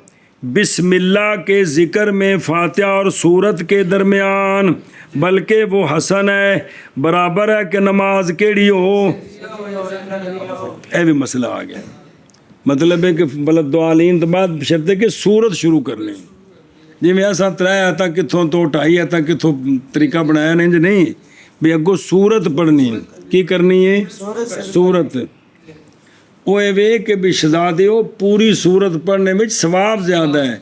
S1: بسم اللہ کے ذکر میں فاتحہ اور سورت کے درمیان، بلکہ وہ حسن ہے، برابر ہے کہ نماز کیڑی ہو، اے بھی مسئلہ آ گیا، مطلب ہے کہ بلد دعالین تو بعد شرط ہے کہ سورت شروع کرنے، جی میں ایسا ترایا تھا کتوں تو اٹھائی تھا کتوں طریقہ بنایا نہیں جی، نہیں بھی اگو سورت پڑھنی، کی کرنی ہے سورت، وہ وے کہ بھی شہزادے ہو پوری سورت پڑھنے میں ثواب زیادہ ہے،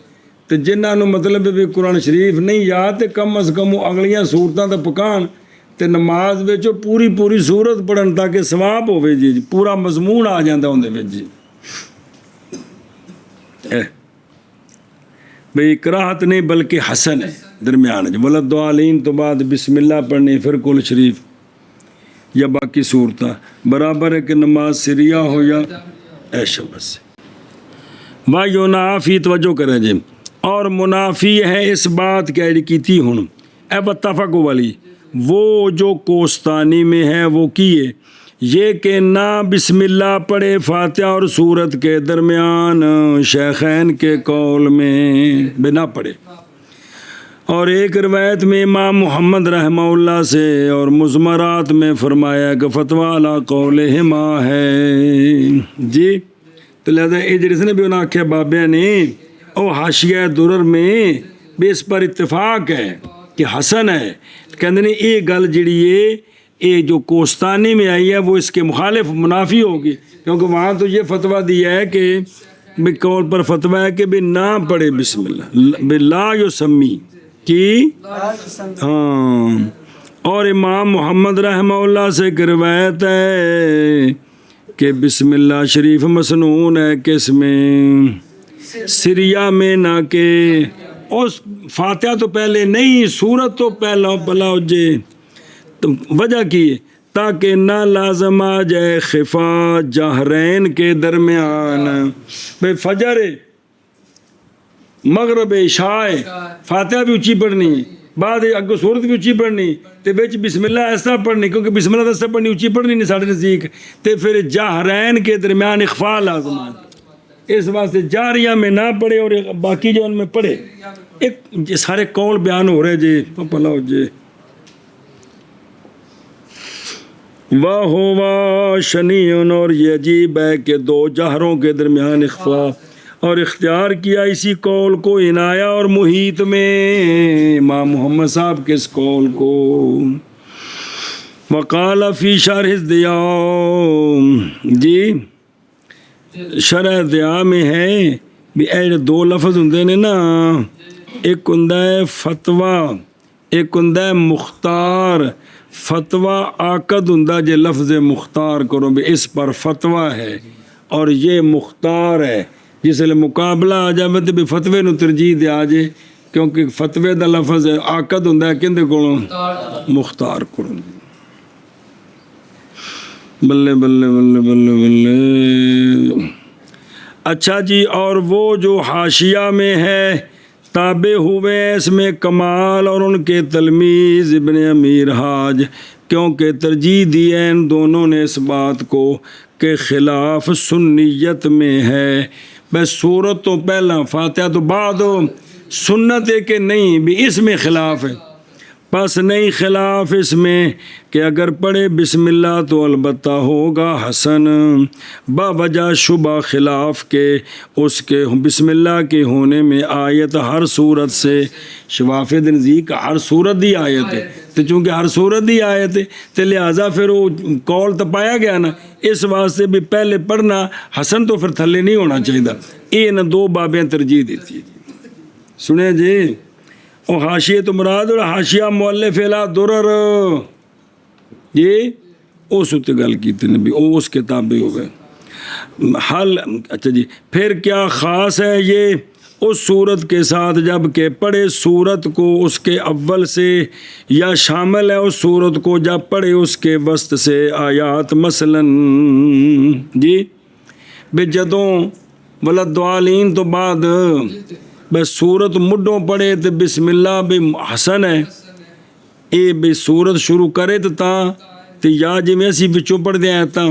S1: تو جنہاں نو مطلب بھی قرآن شریف نہیں یاد تے کم از کم وہ اگلیاں سورتاں تے پکان تے نماز وچ پوری سورت پڑھن تاکہ ثواب ہوے جی، پورا مضمون آ جاندا اون دے وچ جی۔ بھئی کراہت نہیں بلکہ حسن ہے درمیان، ولد دعالین تو بعد بسم اللہ پڑھنی، پھر کل شریف یا باقی صورتاں، برابر ہے کہ نماز سریہ ہو یا ایشا بس۔ و ینافی، توجہ کریں جی، اور منافی ہے اس بات کی تھی ہوں اے بتفق والی، وہ جو کوستانی میں ہے وہ کیے یہ کہ نہ بسم اللہ پڑھے فاتحہ اور سورت کے درمیان، شیخین کے قول میں بنا پڑھے، اور ایک روایت میں امام محمد رحمہ اللہ سے اور مزمرات میں فرمایا کہ فتویٰ علی قولہما ہے جی، تو لہذا ادریس نے بھی انہوں نے آکھیا بابیہ نے او حاشیہ درر میں بھی اس پر اتفاق ہے کہ حسن ہے، کہندے نے یہ گل جڑی ہے یہ جو کوستانی میں آئی ہے وہ اس کے مخالف منافی ہوگی، کیونکہ وہاں تو یہ فتویٰ دیا ہے کہ بھی قول پر فتویٰ ہے کہ بھی نہ پڑھے بسم اللہ، بھی لا یسمی کی، ہاں، اور امام محمد رحمہ اللہ سے ایک روایت ہے کہ بسم اللہ شریف مسنون ہے کس میں، سریہ میں، نہ کہ اس فاتحہ تو پہلے نہیں، سورت تو پہلا بلا جے، تو وجہ کی تاکہ نہ لازم آ جائے خفا جہرین کے درمیان، بھئی فجر مغرب عشاء فاتحہ بھی اچھی پڑھنی، بعد اگو سورت بھی اچھی پڑھنی، تے بچ بسم اللہ ایسا پڑھنی، کیونکہ بسم اللہ ایسا پڑھنی اچھی پڑھنی نہیں ساڑھے نزدیک، تے پھر جہرین کے درمیان اخفاء لازم ہے، اس واسطے جاریہ میں نہ پڑھے اور باقی جو ان میں پڑھے، ایک سارے قول بیان ہو رہے جی پلا ہو جی۔ وَهُوَ شَنِيٌّ، اور یہ عجیب ہے کہ دو جہروں کے درمیان اخفاء، اور اختیار کیا اسی قول کو عنایہ اور محیط میں امام محمد صاحب کے اس قول کو۔ وقال فی شرح الضیاء، جی شرح ضیاء میں ہے بھی اے دو لفظ ہوندے نے نا ایک ہوندا ہے فتوا، ایک ہوندا ہے مختار۔ فتوا عقد ہوندا جے لفظ مختار کرو بھی اس پر فتوا ہے، اور یہ مختار ہے جس لئے مقابلہ آ جائے تو بھی فتوے نو ترجیح دے آ جائے، کیونکہ فتوے دا لفظ ہے عقد ہوندا ہے کندے کولوں؟ مختار کولوں۔ بلے بلے بلے بلے بلے۔ اچھا جی، اور وہ جو حاشیہ میں ہے تابع ہوئے اس میں کمال اور ان کے تلمیذ ابن امیر حاج، کیونکہ ترجیح دی ہے ان دونوں نے اس بات کو کہ خلاف سنیت میں ہے۔ بس سورت تو پہلا فاتحہ تو بعد ہو، سنت ہے کہ نہیں بھی اس میں خلاف ہے، پس نہیں خلاف اس میں کہ اگر پڑھے بسم اللہ تو البتہ ہوگا حسن، باوجہ شبہ خلاف کے اس کے بسم اللہ کے ہونے میں آیت ہر صورت سے شواف نزدیک ہر صورت دی آیت ہے، تو چونکہ ہر صورت دی آیت ہے تو لہٰذا پھر وہ قول تو پایا گیا نا، اس واسطے بھی پہلے پڑھنا حسن تو پھر تھلے نہیں ہونا چاہیے۔ یہ نہ دو بابیں ترجیح دیتی ہے۔ سنیں جی، وہ حاشیے تو مراد اور حاشیہ مؤلف الا درر، یہ اس تے گل کیتے نے بھی اس کتاب ہو گئے حل۔ اچھا جی، پھر کیا خاص ہے یہ اس صورت کے ساتھ جب کہ پڑھے صورت کو اس کے اول سے، یا شامل ہے اس صورت کو جب پڑھے اس کے وسط سے آیات، مثلاً جی بے جدوں ولدعالین تو بعد بس صورت مڈوں پڑھے تو بسم اللہ بھی حسن ہے، اے بھی صورت شروع کرے تو یا جی میں اسی بچوں پڑھ دیں آیتاں،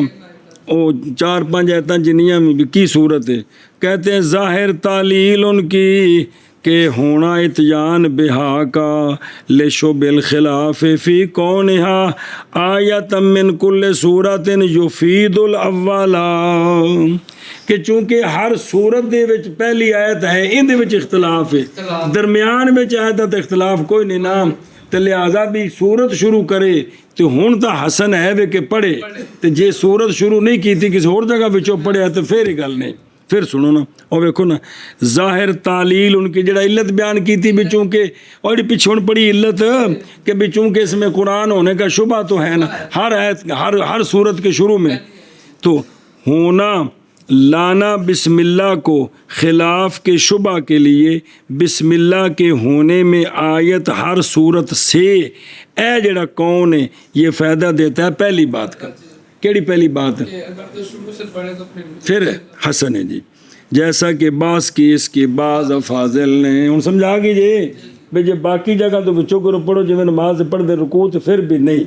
S1: او 4-5 آیتاں جنیاں میں بھی کی صورت ہے، کہتے ہیں ظاہر تعلیل ان کی کہ ہونا اتیان بہا کا لشو بالخلاف فی کونہا آیت من کل صورت یفید الاولا، کہ چونکہ ہر صورت دے وچ پہلی آیت ہے ان دے وچ اختلاف ہے، درمیان وچ آیت تے اختلاف کوئی نہیں نام، تو لہٰذا بھی صورت شروع کرے تو ہون تا حسن ہے وے کہ پڑھے، تو جے صورت شروع نہیں کی تھی کسی اور جگہ وچوں پڑھے تو پھر ہی گل نہیں۔ پھر سنو نا، اور ویکھو نا ظاہر تعلیل ان کی جڑا علت بیان کی تھی بھی چونکہ اور پیچھے پڑی علت کہ بھی چونکہ اس میں قرآن ہونے کا شبہ تو ہے نا، ہر آیت ہر صورت کے شروع میں تو ہونا لانا بسم اللہ کو خلاف کے شبہ کے لیے بسم اللہ کے ہونے میں آیت ہر صورت سے اے جڑا کون ہے یہ فائدہ دیتا ہے پہلی بات کا۔ کیڑی پہلی بات ہے؟ پھر حسن ہے جی، جیسا کہ بعض کی اس کی بعض افاضل نے ہم سمجھا گی جی بھئی جب باقی جگہ تو بچوں کو پڑھو جو نماز پڑھ دے رکوع تو پھر بھی نہیں،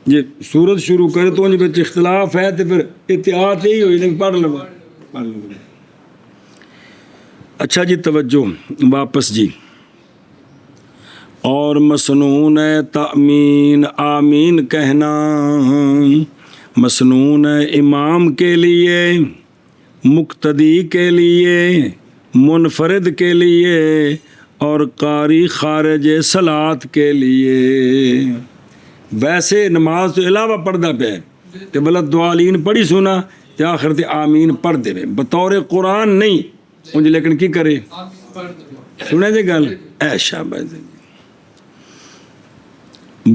S1: یہ سورت شروع کرے تو ان بچ اختلاف ہے تو پھر احتیاط یہی ہوئی نہیں پڑھ لو۔ اچھا جی توجہ واپس جی، اور مسنون ہے تأمین آمین کہنا، مسنون ہے امام کے لیے، مقتدی کے لیے، منفرد کے لیے، اور قاری خارج صلاۃ کے لیے۔ ویسے نماز تو علاوہ پڑھدا پہ کہ ولدعالین پڑھی سنا تو آخر تے آمین پڑھ دے بطور قرآن نہیں انج، لیکن کی کرے سنے جے گل اے شاباش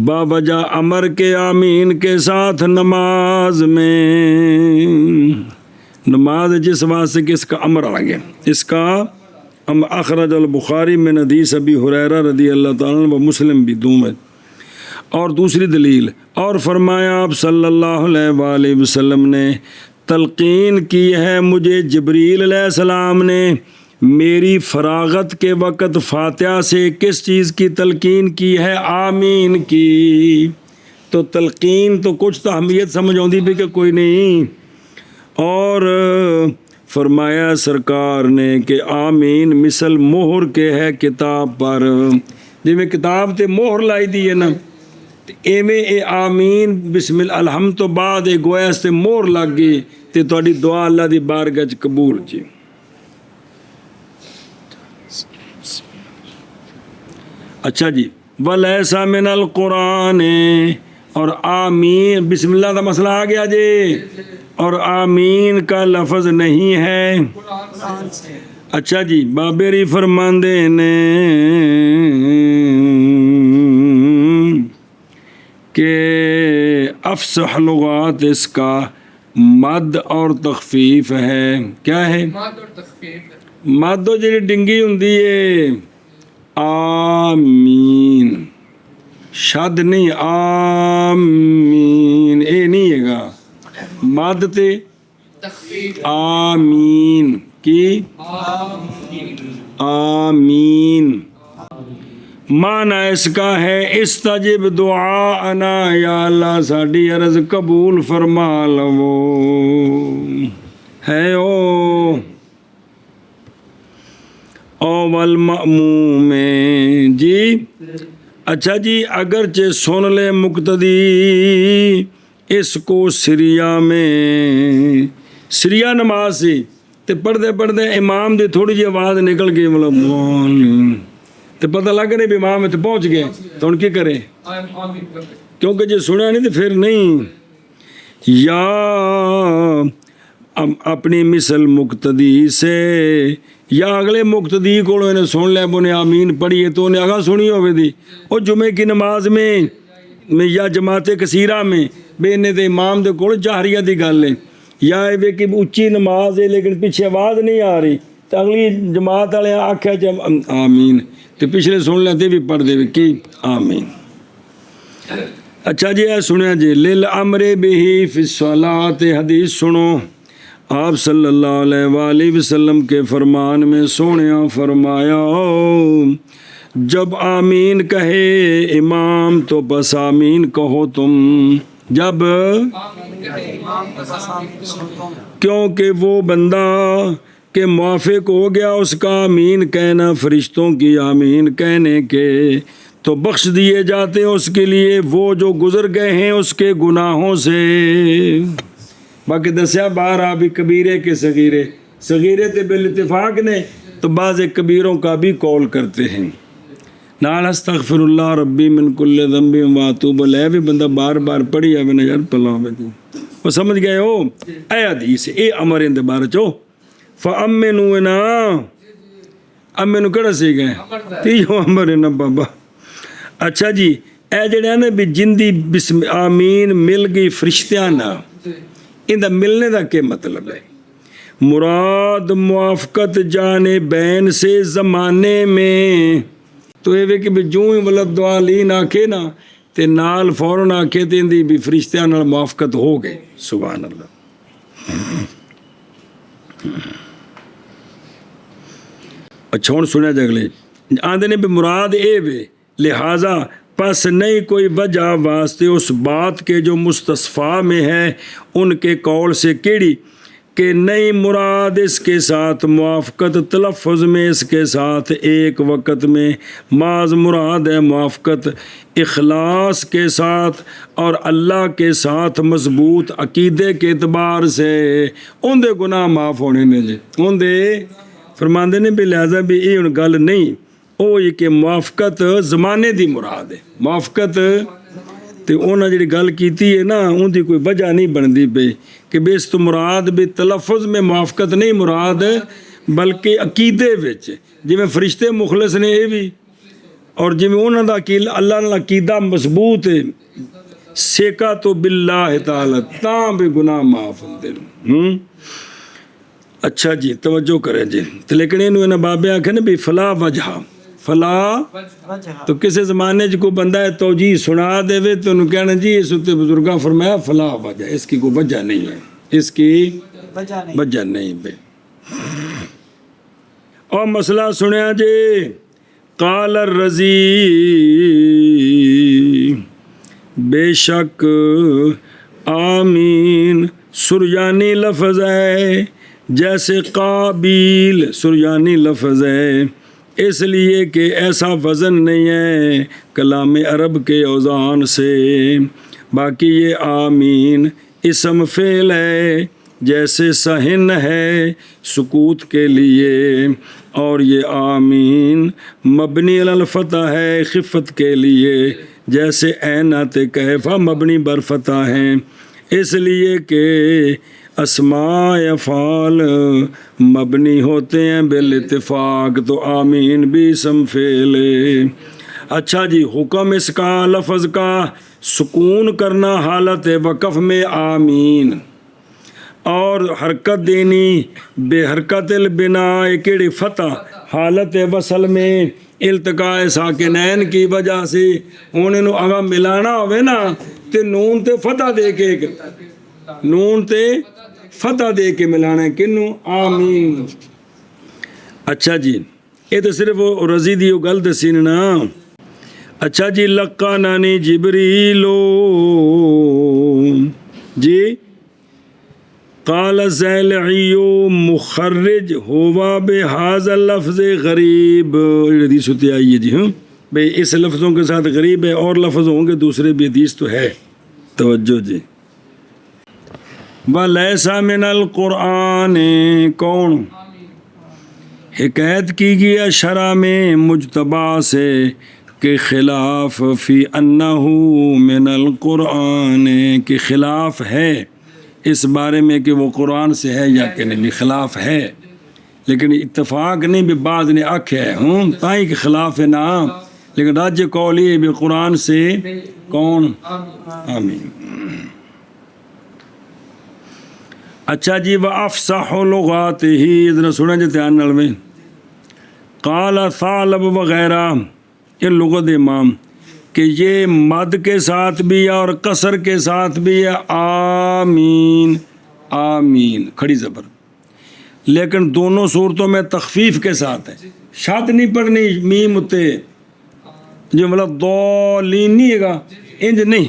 S1: باوجہ امر کے آمین کے ساتھ نماز میں، نماز جس واسطے کہ اس کا امر آ گیا، اس کا اخرج البخاری من حدیث ابی ہریرہ رضی اللہ تعالیٰ عنہ و مسلم بھی دوم ہے۔ اور دوسری دلیل، اور فرمایا آپ صلی اللہ علیہ وآلہ وسلم نے تلقین کی ہے مجھے جبریل علیہ السلام نے میری فراغت کے وقت فاتحہ سے کس چیز کی تلقین کی ہے؟ آمین کی۔ تو تلقین تو کچھ تو اہمیت سمجھ آتی بھی کہ کوئی نہیں، اور فرمایا سرکار نے کہ آمین مثل مہر کے ہے کتاب پر، جی میں کتاب تے مہر لائی دی ہے نا، ایویں اے آمین بسم اللہ الحمد تو بعد اے گویا اس تے مہر لگ گئی تے تہاڈی دعا اللہ دی بارگاہ وچ قبول جی۔ اچھا جی، وَلَيْسَ مِنَ الْقُرْآنِ، اور آمین بسم اللہ کا مسئلہ آ گیا جی، اور آمین کا لفظ نہیں ہے اچھا جی بابری فرماندے نے کہ افصح لغات اس کا مد اور تخفیف ہے. کیا ہے؟ مد جی ڈنگی ہوندی ہے آمین، شد نہیں آمین، اے نہیں ہے گا مد تے آمین کی آمین. معنی اس کا ہے استجب دعاءنا، یا اللہ ساڈی عرض قبول فرما لو. ہے والمأموم جی. اچھا جی اگرچہ سن لے مقتدی اس کو سریہ نماز سی تے پڑھتے پڑھتے امام دی تھوڑی جی آواز نکل گئی مطلب تے پتہ لگ رہا بھی امام تے پہنچ گئے تو ان کی کرے، کیونکہ جی سنیا نہیں تو پھر نہیں. یا اپنی مثل مقتدی سے، یا اگلے مقتدی کو انہیں سن لیا انہیں آمین پڑھی ہے تو انہیں آگاہ سنی ہوئے دی اور جمعے کی نماز میں یا جماعت کثیرہ میں بے انہیں دے امام دے کول جہریہ دی گل ہے، یا یہ کہ اچھی نماز ہے لیکن پیچھے آواز نہیں آ رہی تو اگلی جماعت والے آکھیا آمین تو پچھلے سن لیتے بھی پڑھ دے کی آمین. اچھا جی اے سنیا جی للامر بہی فی الصلاۃ، حدیث سنو آپ صلی اللہ علیہ وآلہ وسلم کے فرمان میں سونیا فرمایا جب آمین کہے امام تو بس آمین کہو تم. جب کیونکہ وہ بندہ کہ موافق ہو گیا اس کا آمین کہنا فرشتوں کی آمین کہنے کے تو بخش دیے جاتے ہیں اس کے لیے وہ جو گزر گئے ہیں اس کے گناہوں سے. باقی دسیا باہر بھی کبیرے کے صغیرے تے بالاتفاق نے تو بعض کبیروں کا بھی قول کرتے ہیں. نال استغفر اللہ ربی من کل ذنب واتوب الیہ بھی بندہ بار بار پڑھی ہے میں نے یار پلا وہ سمجھ گئے ہو. اے حدیث اے امر ان دے بارے چو فامنوا نا امنو کڑا سی گئے تیو امر نا بابا. اچھا جی اے جڑے نا بھی جندی بسم آمین مل گئی فرشتیاں نا ان دا ملنے دا کیا مطلب ہے؟ مراد موافقت جانبین سے زمانے میں تو یہ کہ بھی جو ہی ولد دعالین آکھے نا تے نال فوراً آکھے تے اندی بھی فرشتیاں نال موافقت ہو گئے. سبحان اللہ. اچھا ہوں سنیا جگلے آندے نے بھی مراد اے وے لہٰذا پس نہیں کوئی وجہ واسطے اس بات کے جو مستصفیٰ میں ہے ان کے قول سے کیڑی کہ نہیں مراد اس کے ساتھ موافقت تلفظ میں اس کے ساتھ ایک وقت میں معاذ مراد ہے موافقت اخلاص کے ساتھ اور اللہ کے ساتھ مضبوط عقیدے کے اعتبار سے ان دے گناہ معاف ہونے نے جی ان دے فرماندے نے بھی لہذا بھی یہ ان گل نہیں وہ یہ کہ موافقت زمانے دی مراد ہے موافقت تے انہاں جڑی گل کیتی ہے نا ان دی کوئی وجہ نہیں بندی پئی کہ بیس تو مراد بھی تلفظ میں موافقت نہیں مراد بلکہ عقیدے وچ جی میں فرشتے مخلص نے یہ بھی اور جی میں انہاں دا اللہ نال عقیدہ مضبوط ہے سیکا تو باللہ تعالی تاں بھی گناہ معاف ہوندے. اچھا جی توجہ کریں جی لیکن انہوں نے بابے آکھے نا بھی فلا وجہ فلا تو کسی زمانے کو بندہ ہے توجیہ سنا دے وے تو انہوں کہنا جی اس تے بزرگاں فرمایا فلا وجہ اس کی کوئی وجہ نہیں ہے اس کی وجہ نہیں بے. اور مسئلہ سنیا جی قال الرزی بے شک آمین سریانی لفظ ہے جیسے قابیل سریانی لفظ ہے اس لیے کہ ایسا وزن نہیں ہے کلام عرب کے اوزان سے. باقی یہ آمین اسم فعل ہے جیسے سہن ہے سکوت کے لیے اور یہ آمین مبنی علی الفتح ہے خفت کے لیے جیسے اینت کیفا مبنی بر فتح ہیں اس لیے کہ اسماء افعال مبنی ہوتے ہیں بالاتفاق، تو آمین بھی اسم فعل ہے۔ اچھا جی، حکم اس کا لفظ کا سکون کرنا حالت وقف میں آمین، اور حرکت دینی بے حرکت البناء کیڑی فتح حالت وصل میں التقاء ساکنین کی وجہ سے ہن انہوں اگر ملانا ہوئے نا تے نون تے فتح دے کے، نون تے فتح دے کے ملانا ہے، کنوں آمین۔ اچھا جی، یہ تو صرف رضی دی گل دسی نا۔ اچھا جی، لقانانی جبریلو جی قال زیلعی مخرج ہوا بہذا لفظ غریب، حدیث ہوتی آئی ہے جی، ہاں بھئی اس لفظوں کے ساتھ غریب ہے، اور لفظ ہوں گے دوسرے بھی، حدیث تو ہے، توجہ جی۔ وَلَيْسَ مِنَ الْقُرْآنِ، کون حکایت کی گئی شرع میں مجتبی سے کہ خلاف فی انہو من القرآن، کہ خلاف ہے اس بارے میں کہ وہ قرآن سے ہے یا کہ نہیں، خلاف ہے، لیکن اتفاق نہیں بھی بعض نے آکھے ہے ہوں تائیں کہ خلاف ہے نا، لیکن راج قول یہ بھی قرآن سے کون آمین۔ اچھا جی، وَأَفْصَحُ لُغَاتِهِ، ذرا سنیں جی دھیان نال میں، قال ثعلب وغیرہ یہ لغت امام کہ یہ مد کے ساتھ بھی ہے اور قصر کے ساتھ بھی ہے آمین، آمین کھڑی زبر، لیکن دونوں صورتوں میں تخفیف کے ساتھ ہے، شاد نہیں پڑھنی میم اتے جو مطلب دولین نہیں ہے گا، انج نہیں،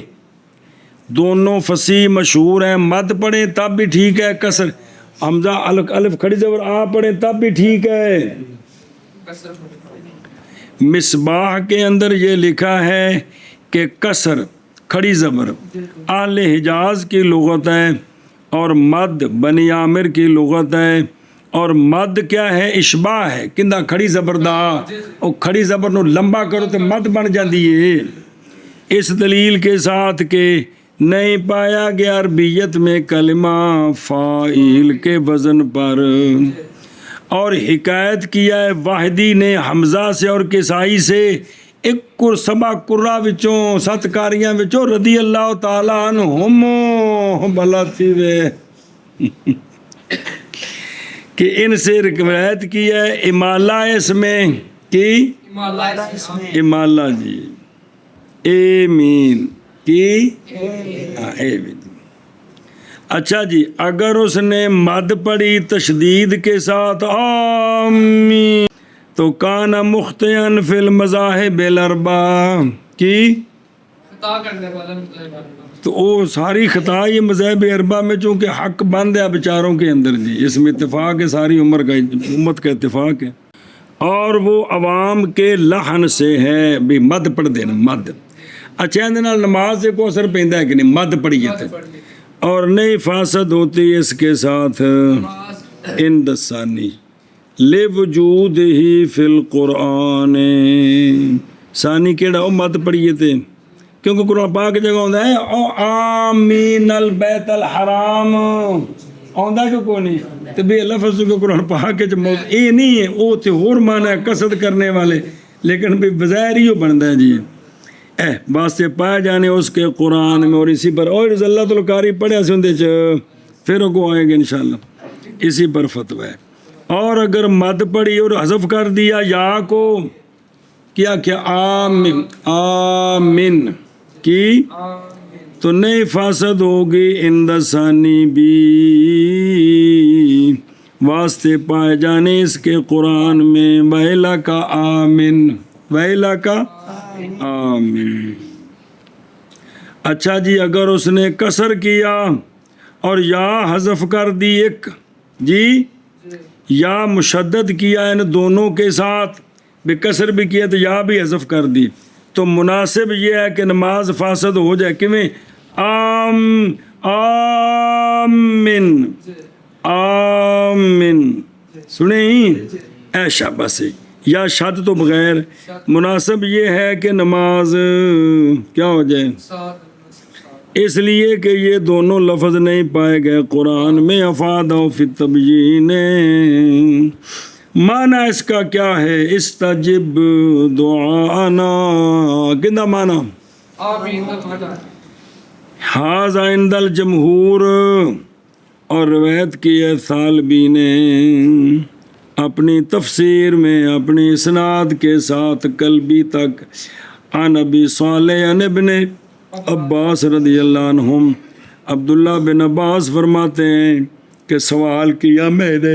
S1: دونوں فصیح مشہور ہیں، مد پڑھیں تب بھی ٹھیک ہے، قصر حمزہ الف کھڑی زبر آ پڑھیں تب بھی ٹھیک ہے۔ مصباح کے اندر یہ لکھا ہے کہ قصر کھڑی زبر اہل حجاز کی لغت ہے، اور مد بنی عامر کی لغت ہے، اور مد کیا ہے، اشباہ ہے، کندہ کھڑی زبر دا، اور کھڑی زبر نو لمبا کرو تو مد بن جاندی ہے، اس دلیل کے ساتھ کہ نہیں پایا گیا عربیت میں کلمہ فاعل کے وزن پر، اور حکایت کیا ہے واحدی نے حمزہ سے اور کسائی سے، ایک سبا قرہ وچوں 7 کاریاں وچوں رضی اللہ تعالیٰ عنہم بھلا تھی وے کہ ان سے روایت کی ہے امالہ اس میں کی امالہ جی ایمین کی ایمین۔ اچھا جی، اگر اس نے مد پڑھی تشدید کے ساتھ آمین تو کان مخطئن فی المذاہب الاربعہ کی، تو وہ ساری خطا یہ مذاہب اربعہ میں چونکہ حق بند ہے بیچاروں کے اندر جی، اس میں اتفاق ہے، ساری امت کا اتفاق ہے، اور وہ عوام کے لحن سے ہے بھی مد پڑھ دینا مد۔ اچھا اندر نماز سے کو اثر پہندا ہے کہ نہیں، مد پڑھیے تھے، اور نہیں فاسد ہوتی اس کے ساتھ ان دسانی لے وجود ہی فی القرآن، ثانی کیڑا او مد پڑھیے تھے کیونکہ قرآن پاک جگہ ہوتا ہے او آمین البیت الحرام آندا کیوں کوئی نہیں، تو بے لفظ کو قرآن پاک یہ نہیں ہے، وہ تے اور معنی ہے قصد کرنے والے، لیکن بھی بظاہر ہی بنتا ہے جی واسطے پائے جانے اس کے قرآن میں، اور اسی پر اور ذلت القاری پڑھے سندے پھر کو آئیں گے انشاءاللہ، اسی پر فتوی ہے۔ اور اگر مد پڑھی اور حذف کر دیا یا کو کیا آمین آمین کی، تو نہیں فاسد ہوگی اندسانی بھی واسطے پائے جانے اس کے قرآن میں، ویلا کا آمین ویلا کا آمین۔ اچھا جی، اگر اس نے قصر کیا اور یا حذف کر دی ایک جی، یا مشدد کیا ان دونوں کے ساتھ، بھی قصر بھی کیا تو یا بھی حذف کر دی، تو مناسب یہ ہے کہ نماز فاسد ہو جائے، کیویں آمین آمین سنیں اے شاباش، یا شد تو بغیر، مناسب یہ ہے کہ نماز کیا ہو جائے اس لیے کہ یہ دونوں لفظ نہیں پائے گئے قرآن میں افاد و فی التبیین معنی اس کا کیا ہے استجب دعانا کنا معنی حاذا عند الجمہور اور روایت کی ہے ثالبی نے اپنی تفسیر میں اپنی اسناد کے ساتھ قلبی تک عن ابی صالح عن ابن عباس رضی اللہ عنہم عبداللہ بن عباس فرماتے ہیں کہ سوال کیا میں نے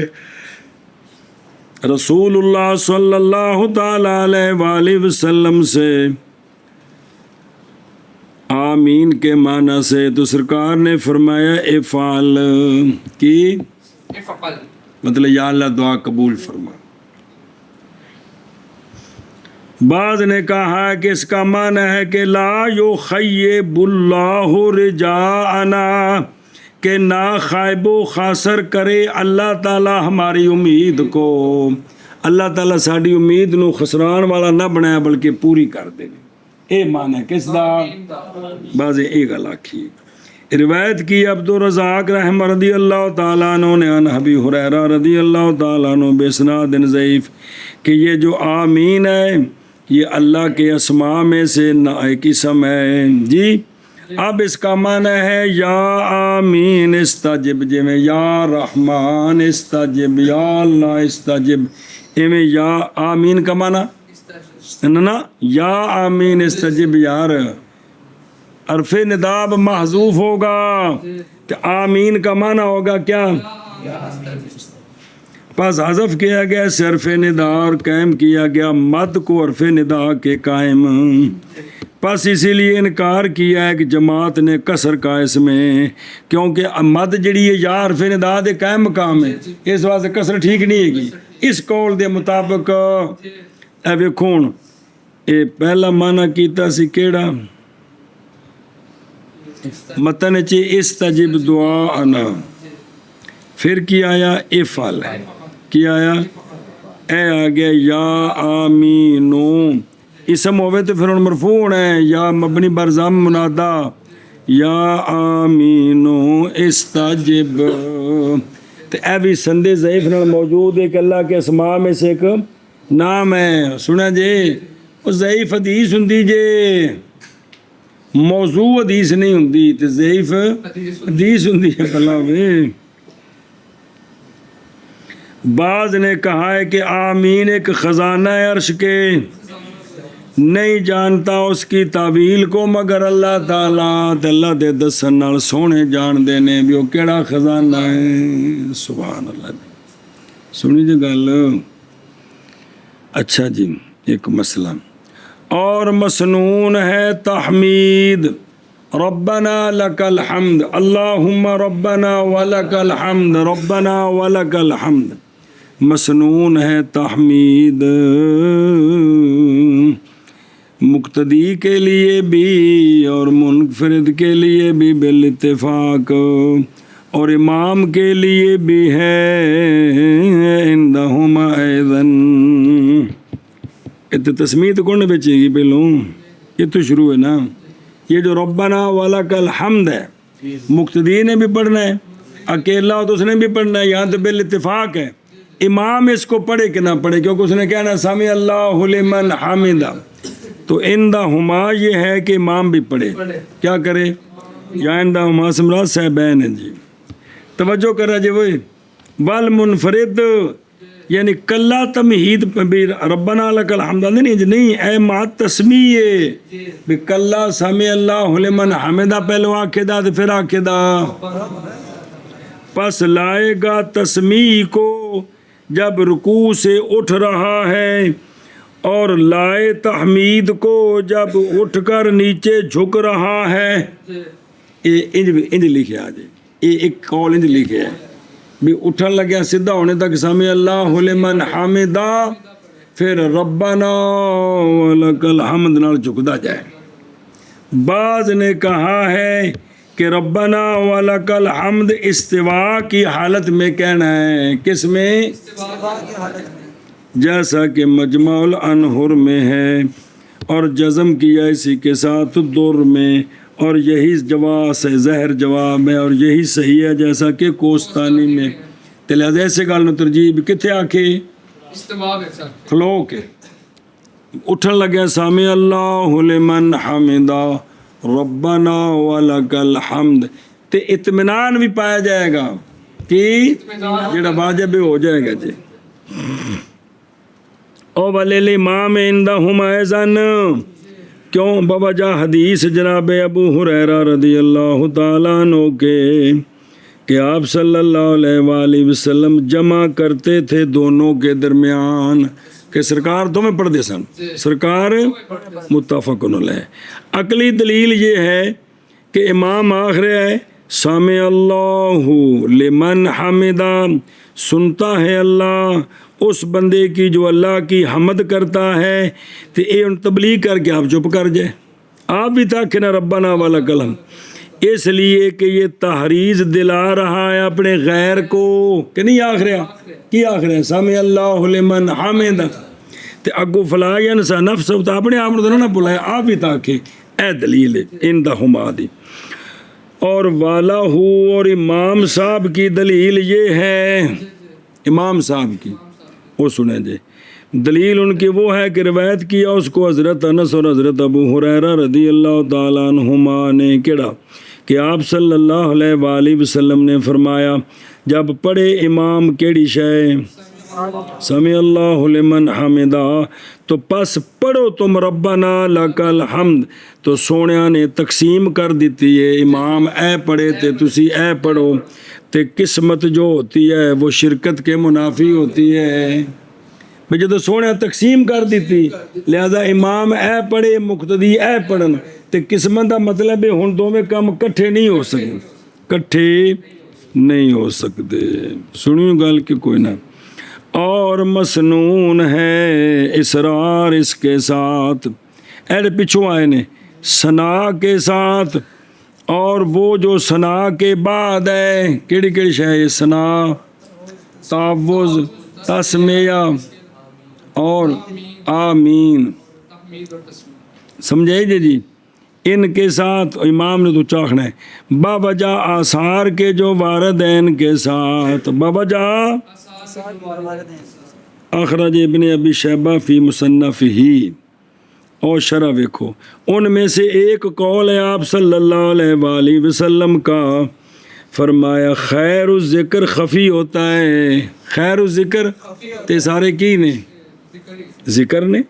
S1: رسول اللہ صلی اللہ تعالی علیہ وآلہ وسلم سے آمین کے معنی سے تو سرکار نے فرمایا افعل کی مطلب یا اللہ دعا قبول فرما. بعض نے کہا کہ اس کا معنی ہے کہ لا یخیب اللہ رجاءنا کہ نہ خائب و خاصر کرے اللہ تعالیٰ ہماری امید کو. اللہ تعالیٰ ساری امید نو خسران والا نہ بنایا بلکہ پوری کر دے. اے معنی کس دا بعض اے گل آکھی. روایت کی عبد الرزاق رحمہ رضی اللہ تعالیٰ عنہ نے عن ابی ہریرہ رضی اللہ تعالیٰ عنہ بسناد ضعیف کہ یہ جو آمین ہے یہ اللہ کے اسماء میں سے ایک اسم ہے جی. اب اس کا معنی ہے یا آمین استجب جی میں یا رحمان استجب یا اللہ استجب میں یا آمین کا معنی نا یا آمین استجب یار حرف نداب محذوف ہوگا کہ آمین کا معنی ہوگا کیا پس حذف کیا گیا حرف ندا اور قائم کیا گیا مد کو حرف ندا کے قائم. پس اسی لیے انکار کیا ہے کہ جماعت نے کسر کا اس میں کیونکہ مد جڑی ہے یا حرف ندا دے قائم مقام ہے اس واسطے کسر ٹھیک نہیں ہے گی. اس قول دے مطابق اے ویکھون اے پہلا معنی کیتا سی کیڑا متن چ استجب دعاءنا پھر کی آیا افعل کی آیا اے آگیا یا آمینو اسم ہوئے تو پھر مرفوع ہونا ہے یا مبنی بر ضم منادا یا آمینو استجب. تو اے بھی سند ضعیف نال موجود ہے کہ اللہ کے اسماء میں سے ایک نام ہے. سنا جے وہ ضعیف حدیث ہوندی جے موضوع حدیث نہیں ہوندی تے ضعیف حدیث ہوندی ہے کلا میں. بعض نے کہا ہے کہ آمین ایک خزانہ ہے عرش کے نہیں جانتا اس کی تعویل کو مگر اللہ تعالیٰ تے اللہ دے دسن نال سونے جان دینے بھی وہ کیڑا خزانہ ہے. سبحان اللہ. سنی جی گل. اچھا جی ایک مسئلہ اور مسنون ہے تحمید ربنا لک الحمد اللہم ربنا ولک الحمد ربنا ولک الحمد مسنون ہے تحمید مقتدی کے لیے بھی اور منفرد کے لیے بھی بالاتفاق اور امام کے لیے بھی ہے عندہما ایذن. تسمیت کون بیچے گی پہلوں یہ تو شروع ہے نا. یہ جو ربنا ولک الحمد ہے مقتدی نے بھی پڑھنا ہے اکیلا تو اس نے بھی پڑھنا ہے. یہاں تو بالاتفاق ہے امام اس کو پڑھے کہ نہ پڑھے کیونکہ اس نے کہنا سمی اللہ لمن حمدہ. تو عندہما یہ ہے کہ امام بھی پڑھے کیا کرے یا عندہما سمرات صاحبین ہیں جی. توجہ کر رہا جی وہی والمنفرد یعنی کلا تمہید بھی ربنا لک الحمد نہیں اے ما تسمیہ بھی کلا سمی اللہ لمن حمدہ پہلو آکھے دا پھر آکھے دا. پس لائے گا تسمیہ کو جب رکوع سے اٹھ رہا ہے اور لائے تحمید کو جب اٹھ کر نیچے جھک رہا ہے. انج لکھے آ جائے یہ ایک قول انج لکھے ہے بھی اٹھن لگیا سدھا ہونے تک سمی اللہ لمن حمدہ پھر ربنا ولک الحمد نال جھکدا جائے. بعض نے کہا ہے کہ ربنا ولک الحمد استوا کی حالت میں کہنا ہے. کس میں؟ جیسا کہ مجمع الانہر میں ہے اور جزم کیا اسی کے ساتھ در میں اور یہی جواب سے زہر جواب ہے اور یہی صحیح ہے جیسا کہ کوستانی میں تے لہذا ایسے گل نوں ترجیح کتنے آ کے
S3: استواب ہے سر
S1: کھلو کے اٹھن لگیا سامع اللہ لمن حمدا ربنا ولک الحمد تے اطمینان بھی پایا جائے گا کہ جڑا واجب ہو جائے گا جی او وللامام عندہم ایضاً کیوں بوجہ حدیث جناب ابو ہریرہ رضی اللہ تعالیٰ عنہ کے کہ آپ صلی اللہ علیہ وآلہ وسلم جمع کرتے تھے دونوں کے درمیان کہ سرکار دونوں پڑھتے سن سرکار متفق علیہ عقلی دلیل یہ ہے کہ امام آخر ہے سامع اللہ لمن حمدہ سنتا ہے اللہ اس بندے کی جو اللہ کی حمد کرتا ہے تو یہ تبلیغ کر کے آپ چپ کر جائے آپ بھی تاکہ نہ ربنا ولک الحمد اس لیے کہ یہ تحریض دلا رہا ہے اپنے غیر کو کہ نہیں آخر کی آخر سامع اللہ لمن حمدہ تے اگو فلا ینسا نفسہ تو اپنے آپ نے نہ بلائے آپ بھی تاکہ اے دلیل اندہما دی اور والا ہو اور امام صاحب کی دلیل یہ ہے امام صاحب کی وہ سنیں جی دلیل ان کی وہ ہے کہ روایت کیا اس کو حضرت انس اور حضرت ابو ہریرہ رضی اللہ تعالیٰ عنہما نے کہا کہ آپ صلی اللہ علیہ وآلہ وسلم نے فرمایا جب پڑھے امام کیڑی شے سمع اللہ لمن حمدہ تو پس پڑھو تم ربنا لک الحمد تو سونیا نے تقسیم کر دیتی ہے امام اے پڑھے تے تسی اے پڑھو تے قسمت جو ہوتی ہے وہ شرکت کے منافی ہوتی ہے بھئی جدو سونے تقسیم کر دیتی لہذا امام اے پڑھے مقتدی اے پڑھن تے قسمت دا مطلب ہے ہن دو میں کم کٹھے نہیں ہو سکتے کٹھے نہیں ہو سکتے سنیو گل کہ کوئی نہ اور مسنون ہے اسرار اس کے ساتھ ایڈ پچھو آئے نے ثنا کے ساتھ اور وہ جو ثنا کے بعد ہے کیڑی کیڑی شے ثنا تعوذ تسمیہ اور آمین سمجھے جی ان کے ساتھ امام نے تو چاخنا ہے باوجہ آثار کے جو واردین کے ساتھ باوجہ اخرج ابن ابی شیبہ فی مصنفہ اور شرح ویکھو ان میں سے ایک قول ہے آپ صلی اللہ علیہ وآلہ وسلم کا فرمایا خیر الذکر خفی ہوتا ہے خیر الذکر تے سارے کی نے ذکر نے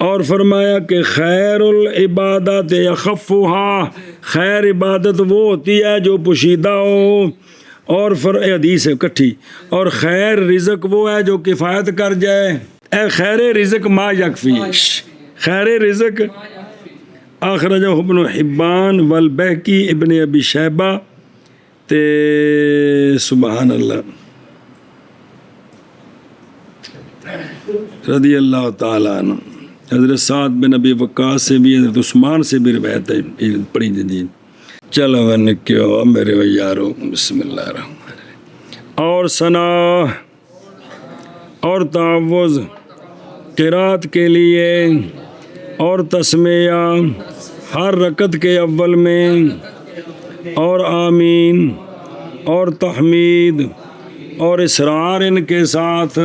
S1: اور فرمایا کہ خیر العبادت یخفھا خیر عبادت وہ ہوتی ہے جو پوشیدہ ہو اور حدیث ہے کٹھی اور خیر رزق وہ ہے جو کفایت کر جائے اے خیر رزق ما یکفیش خیر رزق اخرجہ ابن حبان والبہقی ابن ابی شیبہ تے سبحان اللہ رضی اللہ تعالیٰ عنہ حضرت سعد بن ابی وقاص سے بھی حضرت عثمان سے بھی روایت ہے پڑھی جی چلو نکیو میرے یارو بسم اللہ الرحمن الرحیم اور ثنا اور تعوذ قرات کے لیے اور تسمیہ ہر رکعت کے اول میں اور آمین اور تحمید اور اسرار ان کے ساتھ